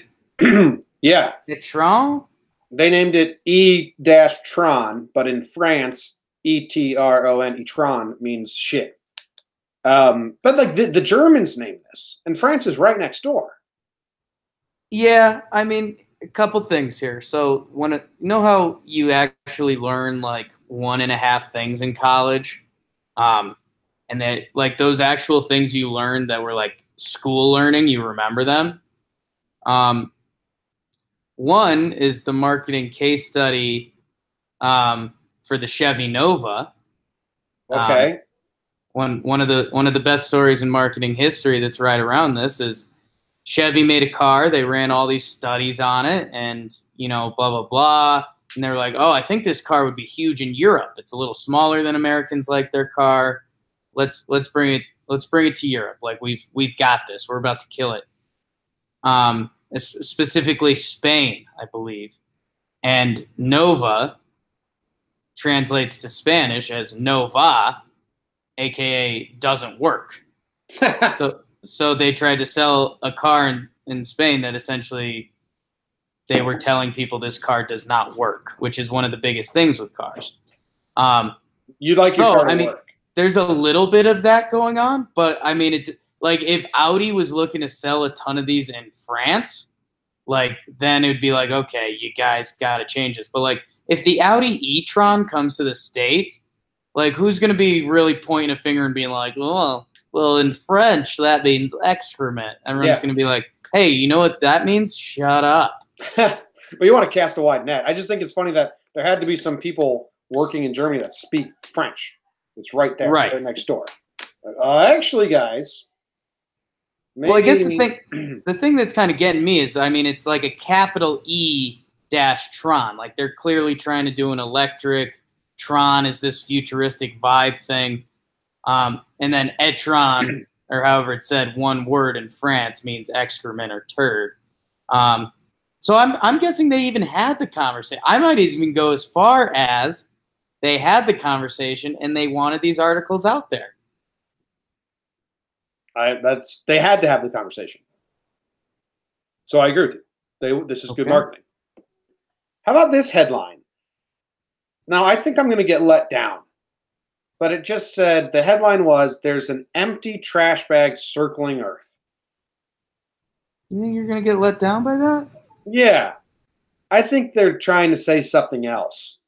Yeah. E-tron? They named it E-tron, but in France, E-T-R-O-N, e-tron means shit. But like the Germans named this, and France is right next door. Yeah, I mean, a couple things here. So you know how you actually learn like 1.5 things in college, and that like those actual things you learned that were like school learning, you remember them. One is the marketing case study for the Chevy Nova. Okay. One of the best stories in marketing history that's right around this is Chevy made a car. They ran all these studies on it, and blah blah blah. And they were like, "Oh, I think this car would be huge in Europe. It's a little smaller than Americans like their car. Let's bring it to Europe. Like we've got this. We're about to kill it." Specifically Spain, I believe, and Nova translates to Spanish as Nova, aka doesn't work. So they tried to sell a car in Spain that essentially they were telling people this car does not work, which is one of the biggest things with cars. You'd like your car to work. There's a little bit of that going on, but I mean, if Audi was looking to sell a ton of these in France, then it would be like, okay, you guys got to change this. But if the Audi e-tron comes to the States, who's going to be really pointing a finger and being like, well, in French, that means excrement. Everyone's going to be like, hey, you know what that means? Shut up. Well, you want to cast a wide net. I just think it's funny that there had to be some people working in Germany that speak French. It's right there. Right. It's right next door. Actually, guys. Well, I guess the thing that's kind of getting me is, it's like a capital E dash Tron. They're clearly trying to do an electric. Tron is this futuristic vibe thing. And then e-tron, or however it's said, one word in France means excrement or turd. So I'm guessing they even had the conversation. I might even go as far as they had the conversation and they wanted these articles out there. They had to have the conversation. So I agree with you. This is good marketing. How about this headline? Now, I think I'm going to get let down. But it just said, the headline was, there's an empty trash bag circling Earth. You think you're going to get let down by that? Yeah. I think they're trying to say something else.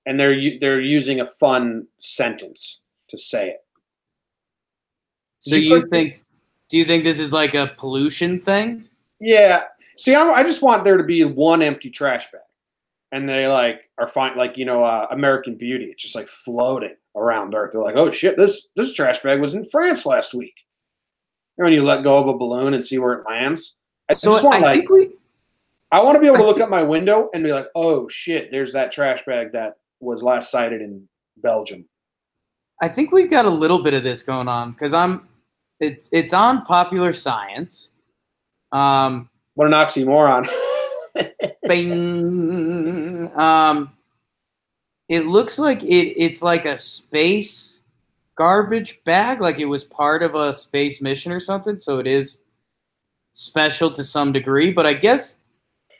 And they're using a fun sentence to say it. So do you think this is like a pollution thing? Yeah. See, I just want there to be one empty trash bag. And they are fine, American Beauty. It's just floating around Earth. They're like, oh shit, this trash bag was in France last week. And when you let go of a balloon and see where it lands. I want to be able to look up my window and be like, oh shit, there's that trash bag that was last sighted in Belgium. I think we've got a little bit of this going on because it's on Popular Science. What an oxymoron. Bing. It looks like it's like a space garbage bag, like it was part of a space mission or something. So it is special to some degree. But I guess,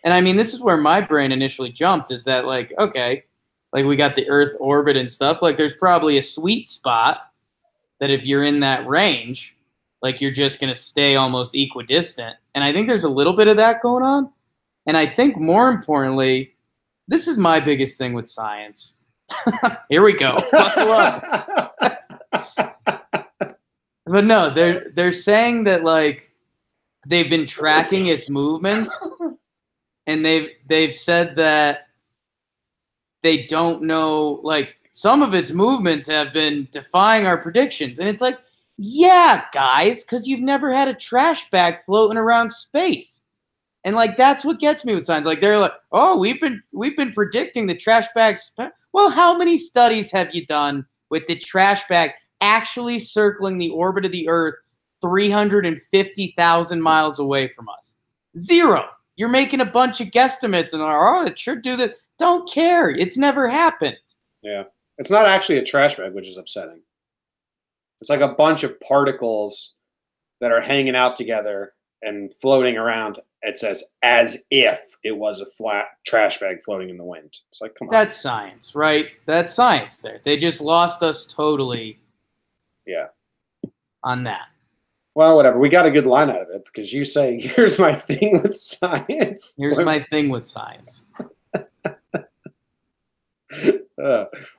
and this is where my brain initially jumped, is that okay, we got the Earth orbit and stuff. There's probably a sweet spot that if you're in that range, you're just gonna stay almost equidistant. And I think there's a little bit of that going on. And I think more importantly, this is my biggest thing with science. Here we go. Buckle up. But no, they're saying that they've been tracking its movements, and they've said that they don't know, some of its movements have been defying our predictions. And it's yeah, guys, because you've never had a trash bag floating around space. And that's what gets me with science. They're like, oh, we've been predicting the trash bags. Well, how many studies have you done with the trash bag actually circling the orbit of the Earth 350,000 miles away from us? Zero. You're making a bunch of guesstimates and it should do that. Don't care. It's never happened. Yeah. It's not actually a trash bag, which is upsetting. It's like a bunch of particles that are hanging out together and floating around. It says as if it was a flat trash bag floating in the wind. It's come on. That's science, right? That's science there. They just lost us totally. Yeah. On that. Well, whatever. We got a good line out of it because you say, here's my thing with science. Here's my thing with science.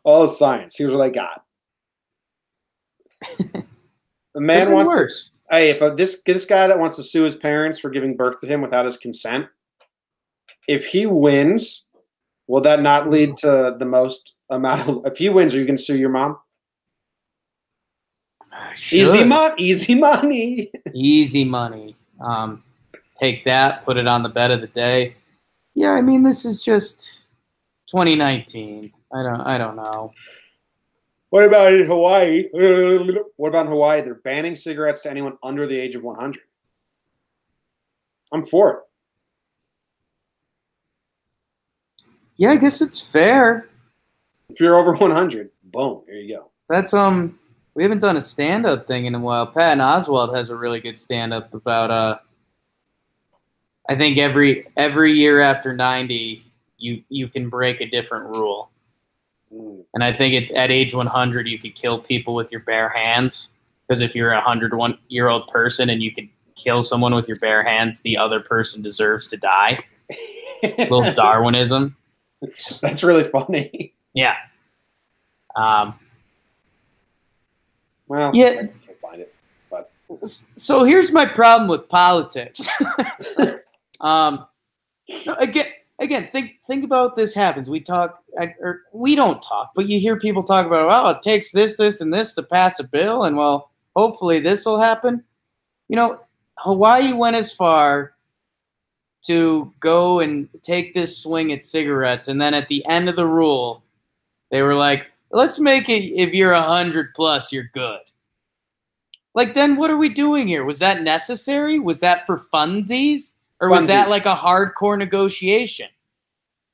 All science. Here's what I got. The man wants worse. Hey, if this guy that wants to sue his parents for giving birth to him without his consent, If he wins, will that not lead to the most amount of? If he wins, are you going to sue your mom? Easy money. Easy money. Easy money. Take that, put it on the bet of the day. Yeah, I mean, this is just 2019. I don't know. What about in Hawaii? What about in Hawaii? They're banning cigarettes to anyone under the age of 100. I'm for it. Yeah, I guess it's fair. If you're over 100, boom, there you go. That's we haven't done a stand-up thing in a while. Patton Oswalt has a really good stand-up about I think every year after 90, you can break a different rule. And I think it's at age 100 you could kill people with your bare hands, because if you're a 101-year-old person and you could kill someone with your bare hands, the other person deserves to die. A little Darwinism. That's really funny. Yeah. Well, yeah. I can't find it. But so here's my problem with politics. Again, think about this happens. We talk, or we don't talk, but you hear people talk about, well, it takes this, and this to pass a bill, and well, hopefully this will happen. You know, Hawaii went as far to go and take this swing at cigarettes, and then at the end of the rule, they were like, let's make it if you're 100 plus, you're good. Like, then what are we doing here? Was that necessary? Was that for funsies? Or was that like a hardcore negotiation?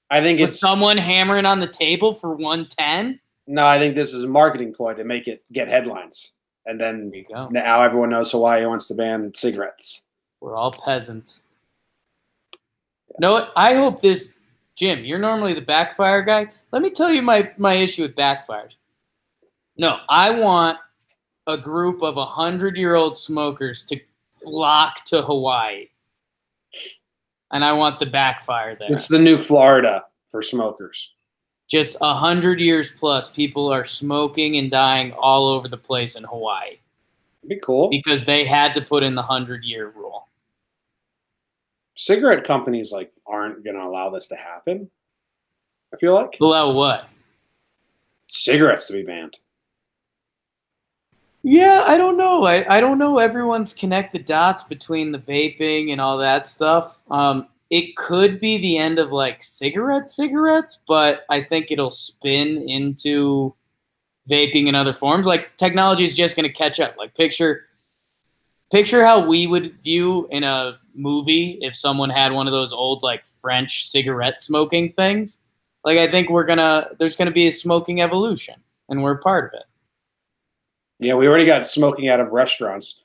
I think it's someone hammering on the table for 110. No, I think this is a marketing ploy to make it get headlines, and then now everyone knows Hawaii wants to ban cigarettes. We're all peasants. Yeah. No, I hope this, Jim. You're normally the backfire guy. Let me tell you my issue with backfires. No, I want a group of 100-year-old smokers to flock to Hawaii. And I want the backfire there. It's the new Florida for smokers. Just 100 years plus, people are smoking and dying all over the place in Hawaii. That'd be cool. Because they had to put in the 100-year rule. Cigarette companies aren't going to allow this to happen, I feel like. Allow what? Cigarettes to be banned. Yeah, I don't know. I don't know everyone's connect the dots between the vaping and all that stuff. It could be the end of cigarettes, but I think it'll spin into vaping in other forms. Like, technology is just going to catch up. Like, picture how we would view in a movie if someone had one of those old French cigarette smoking things. Like, I think there's gonna be a smoking evolution, and we're part of it. Yeah, we already got smoking out of restaurants.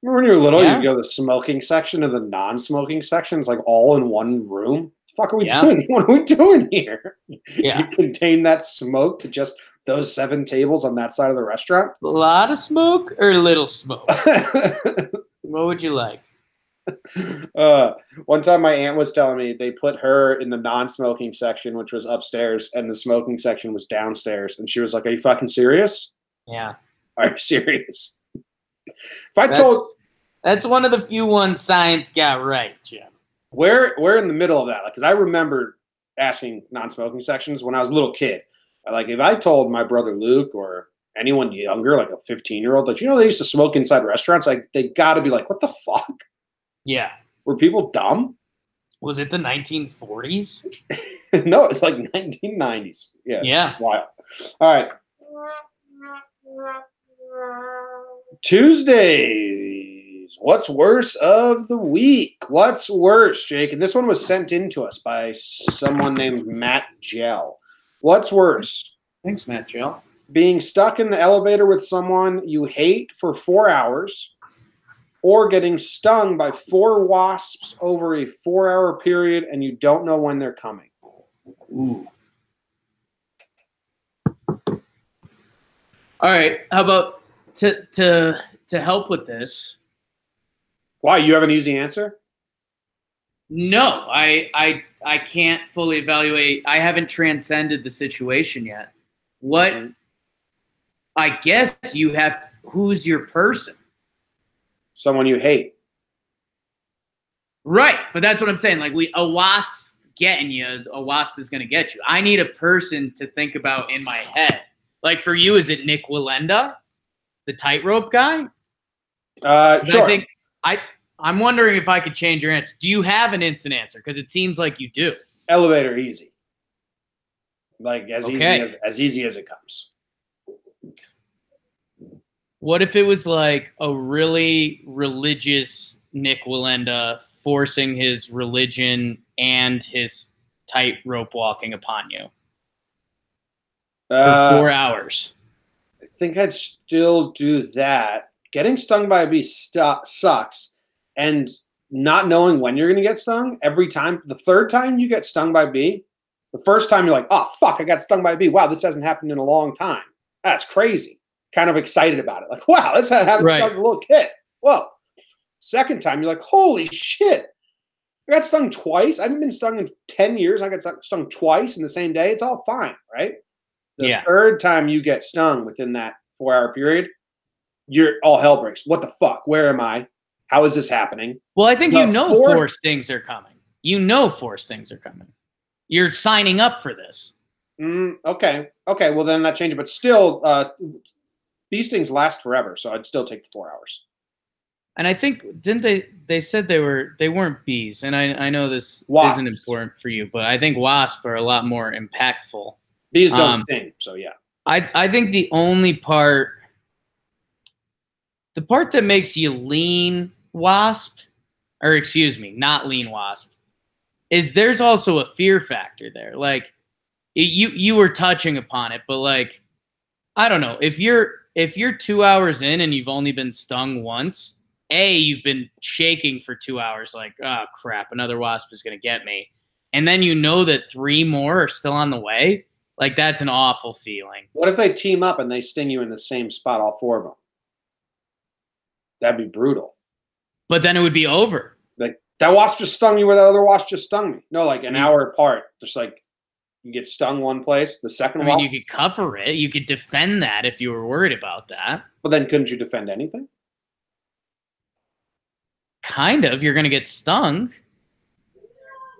Remember when you were little, you'd go to the smoking section and the non-smoking sections, all in one room? What the fuck are we doing? What are we doing here? Yeah. You contain that smoke to just those 7 tables on that side of the restaurant? A lot of smoke or little smoke? What would you like? One time my aunt was telling me they put her in the non-smoking section, which was upstairs, and the smoking section was downstairs. And she was like, are you fucking serious? Yeah. Are you serious? That's one of the few ones science got right, Jim. We're in the middle of that, because I remember asking non-smoking sections when I was a little kid. If I told my brother Luke or anyone younger, like a 15-year-old, that they used to smoke inside restaurants, they got to be like, what the fuck? Yeah. Were people dumb? Was it the 1940s? No, it's 1990s. Yeah. Yeah. Wow. All right. Tuesdays. What's worse of the week? What's worse, Jake? And this one was sent in to us by someone named Matt Gell. What's worse? Thanks, Matt Gell. Being stuck in the elevator with someone you hate for 4 hours, or getting stung by 4 wasps over a 4-hour period and you don't know when they're coming. Ooh. All right. How about to help with this? Why? You have an easy answer? No, I can't fully evaluate. I haven't transcended the situation yet. What? Mm-hmm. I guess you have. Who's your person? Someone you hate. Right, but that's what I'm saying. A wasp getting you as a wasp is going to get you. I need a person to think about in my head. Like for you, is it Nick Wallenda, the tightrope guy? Sure. I think I'm wondering if I could change your answer. Do you have an instant answer? Because it seems like you do. Elevator easy. Like as easy as it comes. What if it was like a really religious Nick Wallenda forcing his religion and his tightrope walking upon you for 4 hours? I think I'd still do that. Getting stung by a bee sucks. And not knowing when you're going to get stung every time. The third time you get stung by a bee, the first time you're like, oh, fuck, I got stung by a bee. Wow, this hasn't happened in a long time. That's crazy. Kind of excited about it. Like, wow, this hasn't stung a little kid. Whoa. Second time, you're like, holy shit. I got stung twice. I haven't been stung in 10 years. I got stung twice in the same day. It's all fine, right? The third time you get stung within that 4-hour period, you're all hell breaks. What the fuck? Where am I? How is this happening? Well, I think four stings are coming. You know 4 stings are coming. You're signing up for this. Okay. Well, then that changes. But still, bee stings last forever, so I'd still take the 4 hours. And I think they said they weren't bees, and I know this isn't important for you, but I think wasps are a lot more impactful. Bees don't sting, so yeah. I think the only part that makes you lean wasp, or excuse me, not lean wasp, is there's also a fear factor there. Like you were touching upon it, but like I don't know, if you're 2 hours in and you've only been stung once, you've been shaking for 2 hours, like, oh crap, another wasp is gonna get me, and then you know that 3 more are still on the way. Like that's an awful feeling. What if they team up and they sting you in the same spot, all 4 of them? That'd be brutal. But then it would be over. Like that wasp just stung you where that other wasp just stung me. No, like an hour apart. Just like you get stung one place, the second wasp. You could cover it. You could defend that if you were worried about that. But then couldn't you defend anything? Kind of. You're going to get stung.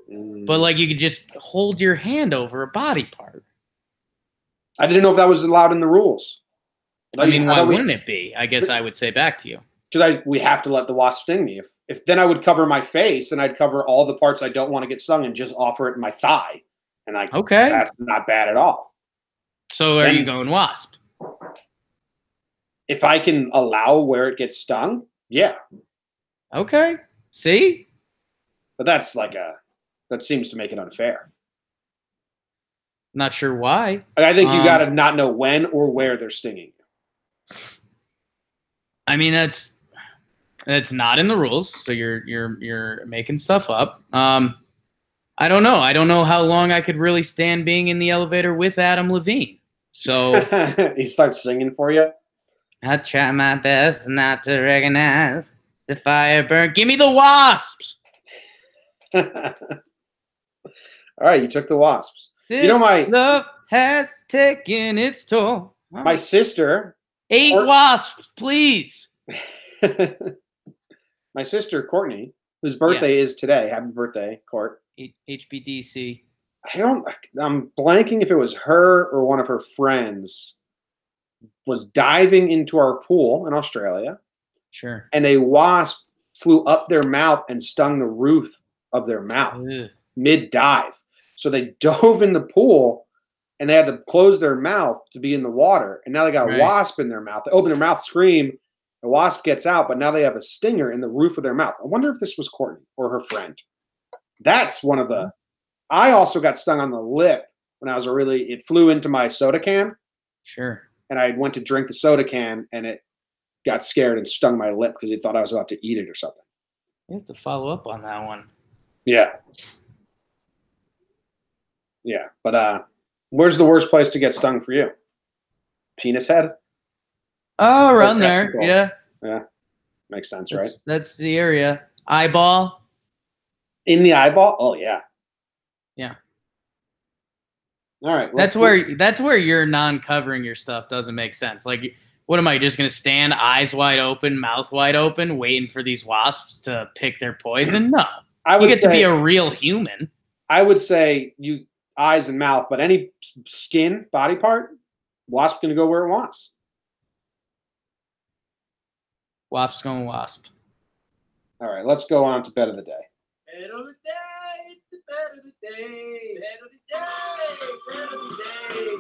But like you could just hold your hand over a body part. I didn't know if that was allowed in the rules. Like, I mean, why wouldn't it be? I guess I would say back to you. Because we have to let the wasp sting me. If then I would cover my face and I'd cover all the parts I don't want to get stung and just offer it in my thigh. And that's not bad at all. So are you going wasp? If I can allow where it gets stung, yeah. Okay. See? But that's that seems to make it unfair. Not sure why. I think you got to not know when or where they're stinging you. I mean, that's not in the rules, so you're making stuff up. I don't know. I don't know how long I could really stand being in the elevator with Adam Levine. So he starts singing for you. I try my best not to recognize the fire burn. Give me the wasps. All right, you took the wasps. This my love has taken its toll. My sister. 8 wasps, please. My sister, Courtney, whose birthday is today. Happy birthday, Court. HBDC. I'm blanking if it was her or one of her friends was diving into our pool in Australia. Sure. And a wasp flew up their mouth and stung the roof of their mouth mid-dive. So they dove in the pool and they had to close their mouth to be in the water. And now they got a wasp in their mouth. They open their mouth, scream. The wasp gets out, but now they have a stinger in the roof of their mouth. I wonder if this was Courtney or her friend. That's one of the. I also got stung on the lip when I was it flew into my soda can. Sure. And I went to drink the soda can and it got scared and stung my lip because it thought I was about to eat it or something. You have to follow up on that one. Yeah. Yeah. But where's the worst place to get stung for you? Penis head? Oh, around there. Yeah. Yeah. Makes sense, right? That's the area. Eyeball. In the eyeball? Oh, yeah. Yeah. All right. That's where you're non-covering your stuff doesn't make sense. Like, what am I just going to stand eyes wide open, mouth wide open, waiting for these wasps to pick their poison? No. You get to be a real human. I would say you eyes and mouth, but any skin, body part, Wasp's going to go where it wants. Wasp's going Wasp. All right, let's go on to bet of the day. Bet of the day, it's the bet of the day. Bet of the day, bet of the day.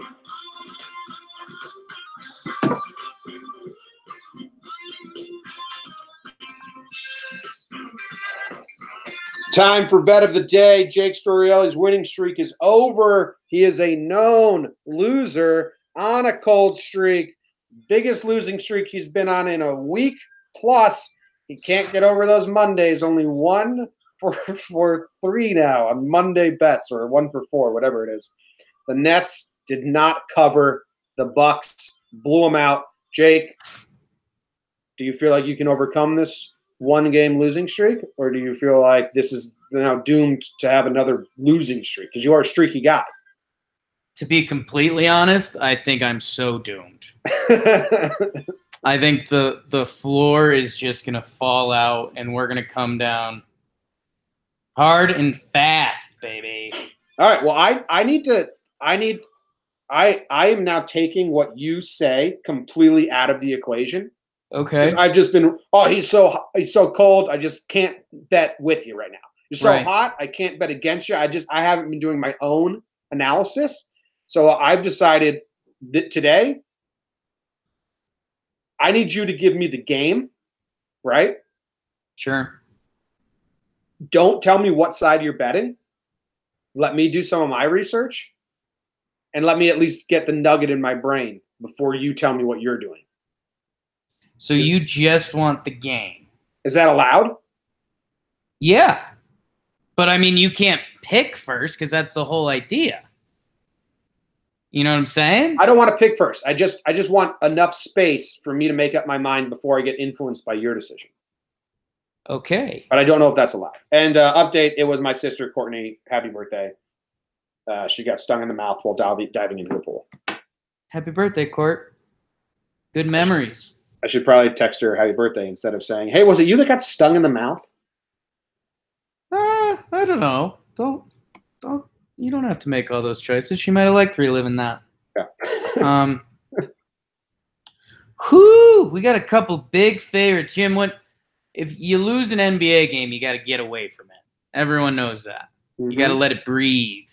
Time for bet of the day. Jake Storielli's winning streak is over. He is a known loser on a cold streak. Biggest losing streak he's been on in a week plus. He can't get over those Mondays. Only 1 for 3 now on Monday bets, or 1 for 4, whatever it is. The Nets did not cover. The Bucks blew them out. Jake, do you feel like you can overcome this 1-game losing streak, or do you feel like this is now doomed to have another losing streak? Because you are a streaky guy. To be completely honest, I think I'm so doomed. I think the floor is just going to fall out, and we're going to come down hard and fast, baby. All right. Well, I am now taking what you say completely out of the equation. Okay. I've just been, he's so cold. I just can't bet with you right now. You're so hot. I can't bet against you. I haven't been doing my own analysis. So I've decided that today I need you to give me the game, right? Sure. Don't tell me what side you're betting. Let me do some of my research, and let me at least get the nugget in my brain before you tell me what you're doing. So you just want the game. Is that allowed? Yeah. But I mean, you can't pick first because that's the whole idea. You know what I'm saying? I don't want to pick first. I just want enough space for me to make up my mind before I get influenced by your decision. Okay. But I don't know if that's allowed. And update, it was my sister, Courtney. Happy birthday. She got stung in the mouth while diving into the pool. Happy birthday, Court. Good memories. I should probably text her happy birthday instead of saying, hey, was it you that got stung in the mouth? I don't know. You don't have to make all those choices. She might have liked reliving that. Yeah. We got a couple big favorites. Jim, if you lose an NBA game, you got to get away from it. Everyone knows that. You got to let it breathe.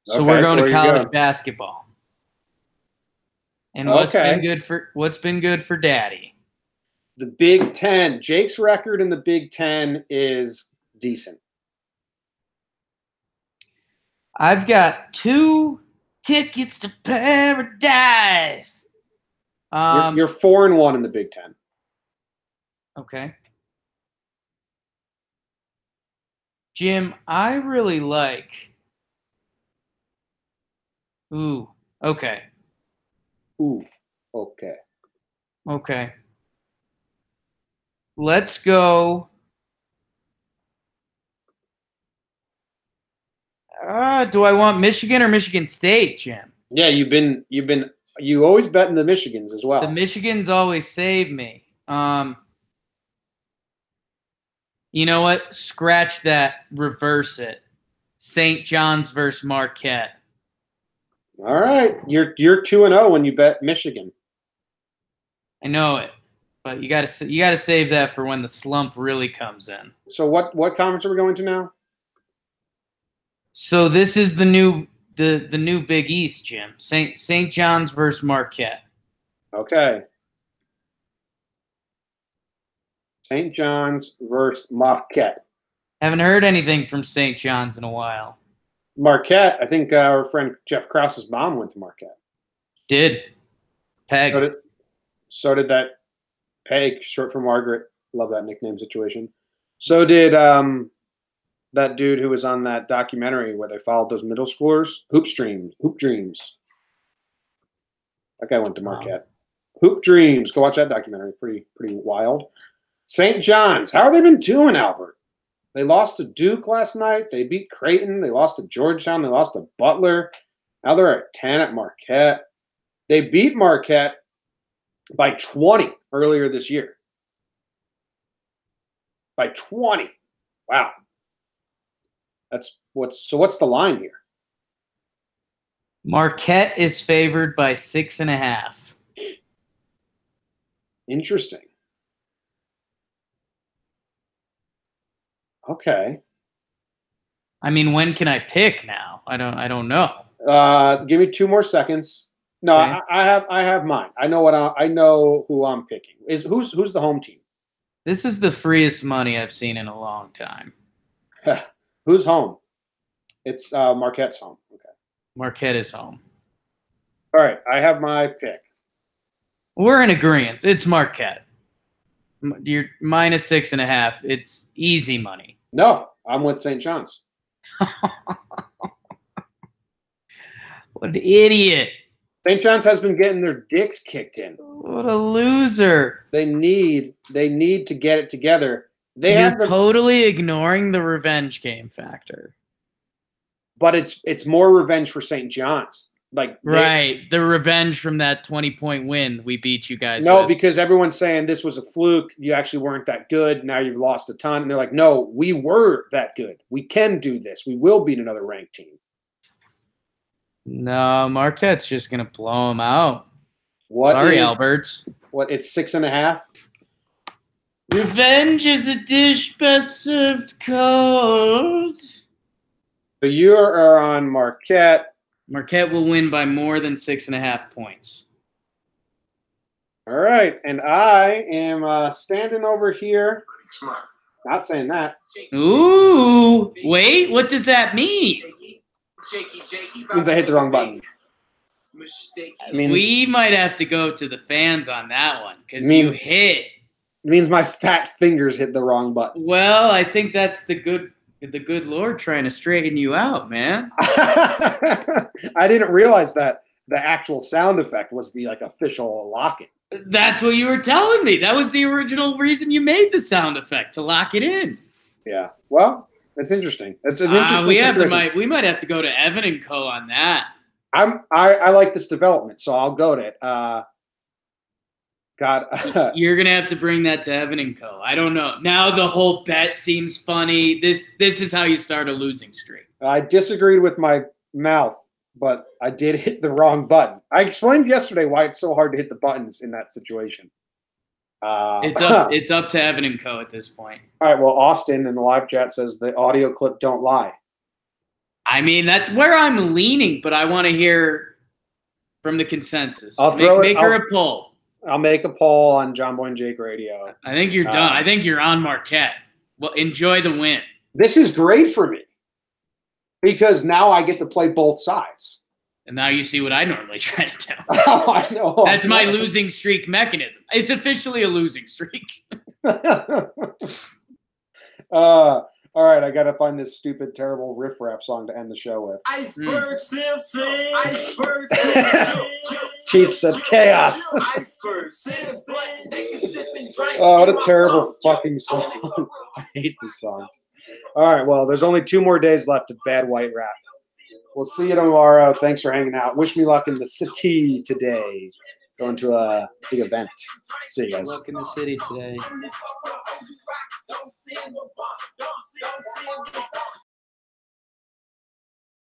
So we're going to college basketball. And what's been good for Daddy? The Big Ten. Jake's record in the Big Ten is decent. I've got 2 tickets to paradise. You're 4-1 in the Big Ten. Okay. Jim, I really like. Ooh. Okay. Ooh. Okay. Okay. Let's go. Do I want Michigan or Michigan State, Jim? Yeah, you always bet in the Michigans as well. The Michigans always save me. You know what? Scratch that. Reverse it. St. John's versus Marquette. All right, you're 2-0 when you bet Michigan. I know it, but you got to save that for when the slump really comes in. So what conference are we going to now? So this is the new Big East, Jim. St. John's versus Marquette. Okay. St. John's versus Marquette. Haven't heard anything from St. John's in a while. Marquette, I think our friend Jeff Krause's mom went to Marquette. Did. Peg. So did that Peg, short for Margaret. Love that nickname situation. So did that dude who was on that documentary where they followed those middle schoolers. Hoop Dreams. That guy went to Marquette. Hoop Dreams. Go watch that documentary. Pretty wild. St. John's. How have they been doing, Albert? They lost to Duke last night. They beat Creighton. They lost to Georgetown. They lost to Butler. Now they're at 10 at Marquette. They beat Marquette by 20 earlier this year. By 20. Wow. What's the line here? Marquette is favored by 6.5. Interesting. Okay. I mean, when can I pick now? I don't know. Give me 2 more seconds. No, Okay. I have mine. I know who I'm picking. Who's the home team? This is the freest money I've seen in a long time. Who's home? It's Marquette's home. Okay. Marquette is home. All right, I have my pick. We're in agreement. It's Marquette. You're minus 6.5. It's easy money. No, I'm with St. John's. What an idiot. St. John's has been getting their dicks kicked in. What a loser. They need to get it together. You're totally ignoring the revenge game factor. But it's more revenge for St. John's. Right. The revenge from that 20-point win we beat you guys No, with. because everyone's saying this was a fluke. You actually weren't that good. Now you've lost a ton. And they're like, no, we were that good. We can do this. We will beat another ranked team. No, Marquette's just going to blow them out. Alberts. What? It's 6.5? Revenge is a dish best served cold. So you are on Marquette. Marquette will win by more than 6.5 points. All right. And I am standing over here. Smart. Not saying that. Ooh. Wait, what does that mean? Means I hit the wrong button. We might have to go to the fans on that one because you hit. It means my fat fingers hit the wrong button. Well, I think that's the good Lord trying to straighten you out, man. I didn't realize that the actual sound effect was the official lock-in. That's what you were telling me. That was the original reason you made the sound effect, to lock it in. Yeah. Well, that's interesting. It's an interesting we might have to go to Evan and Co. on that. I like this development, so I'll go to it. You're gonna have to bring that to Evan and Co. I don't know. Now the whole bet seems funny. This is how you start a losing streak. I disagreed with my mouth, but I did hit the wrong button. I explained yesterday why it's so hard to hit the buttons in that situation. It's up to Evan and Co. at this point. All right. Well, Austin in the live chat says the audio clip don't lie. I mean, that's where I'm leaning, but I want to hear from the consensus. Make her a poll. I'll make a poll on Jomboy and Jake Radio. I think you're done. I think you're on Marquette. Well, enjoy the win. This is great for me because now I get to play both sides. And now you see what I normally try to do. Oh, I know. That's my losing streak mechanism. It's officially a losing streak. All right, I got to find this stupid, terrible riff-raff song to end the show with. Iceberg Simpson. Iceberg Simpson. Chief said chaos. Iceberg Simpson. Oh, what a terrible fucking song. I hate this song. All right, well, there's only 2 more days left of Bad White Rap. We'll see you tomorrow. Thanks for hanging out. Wish me luck in the city today. Going to a big event. See you guys. Luck in the city today.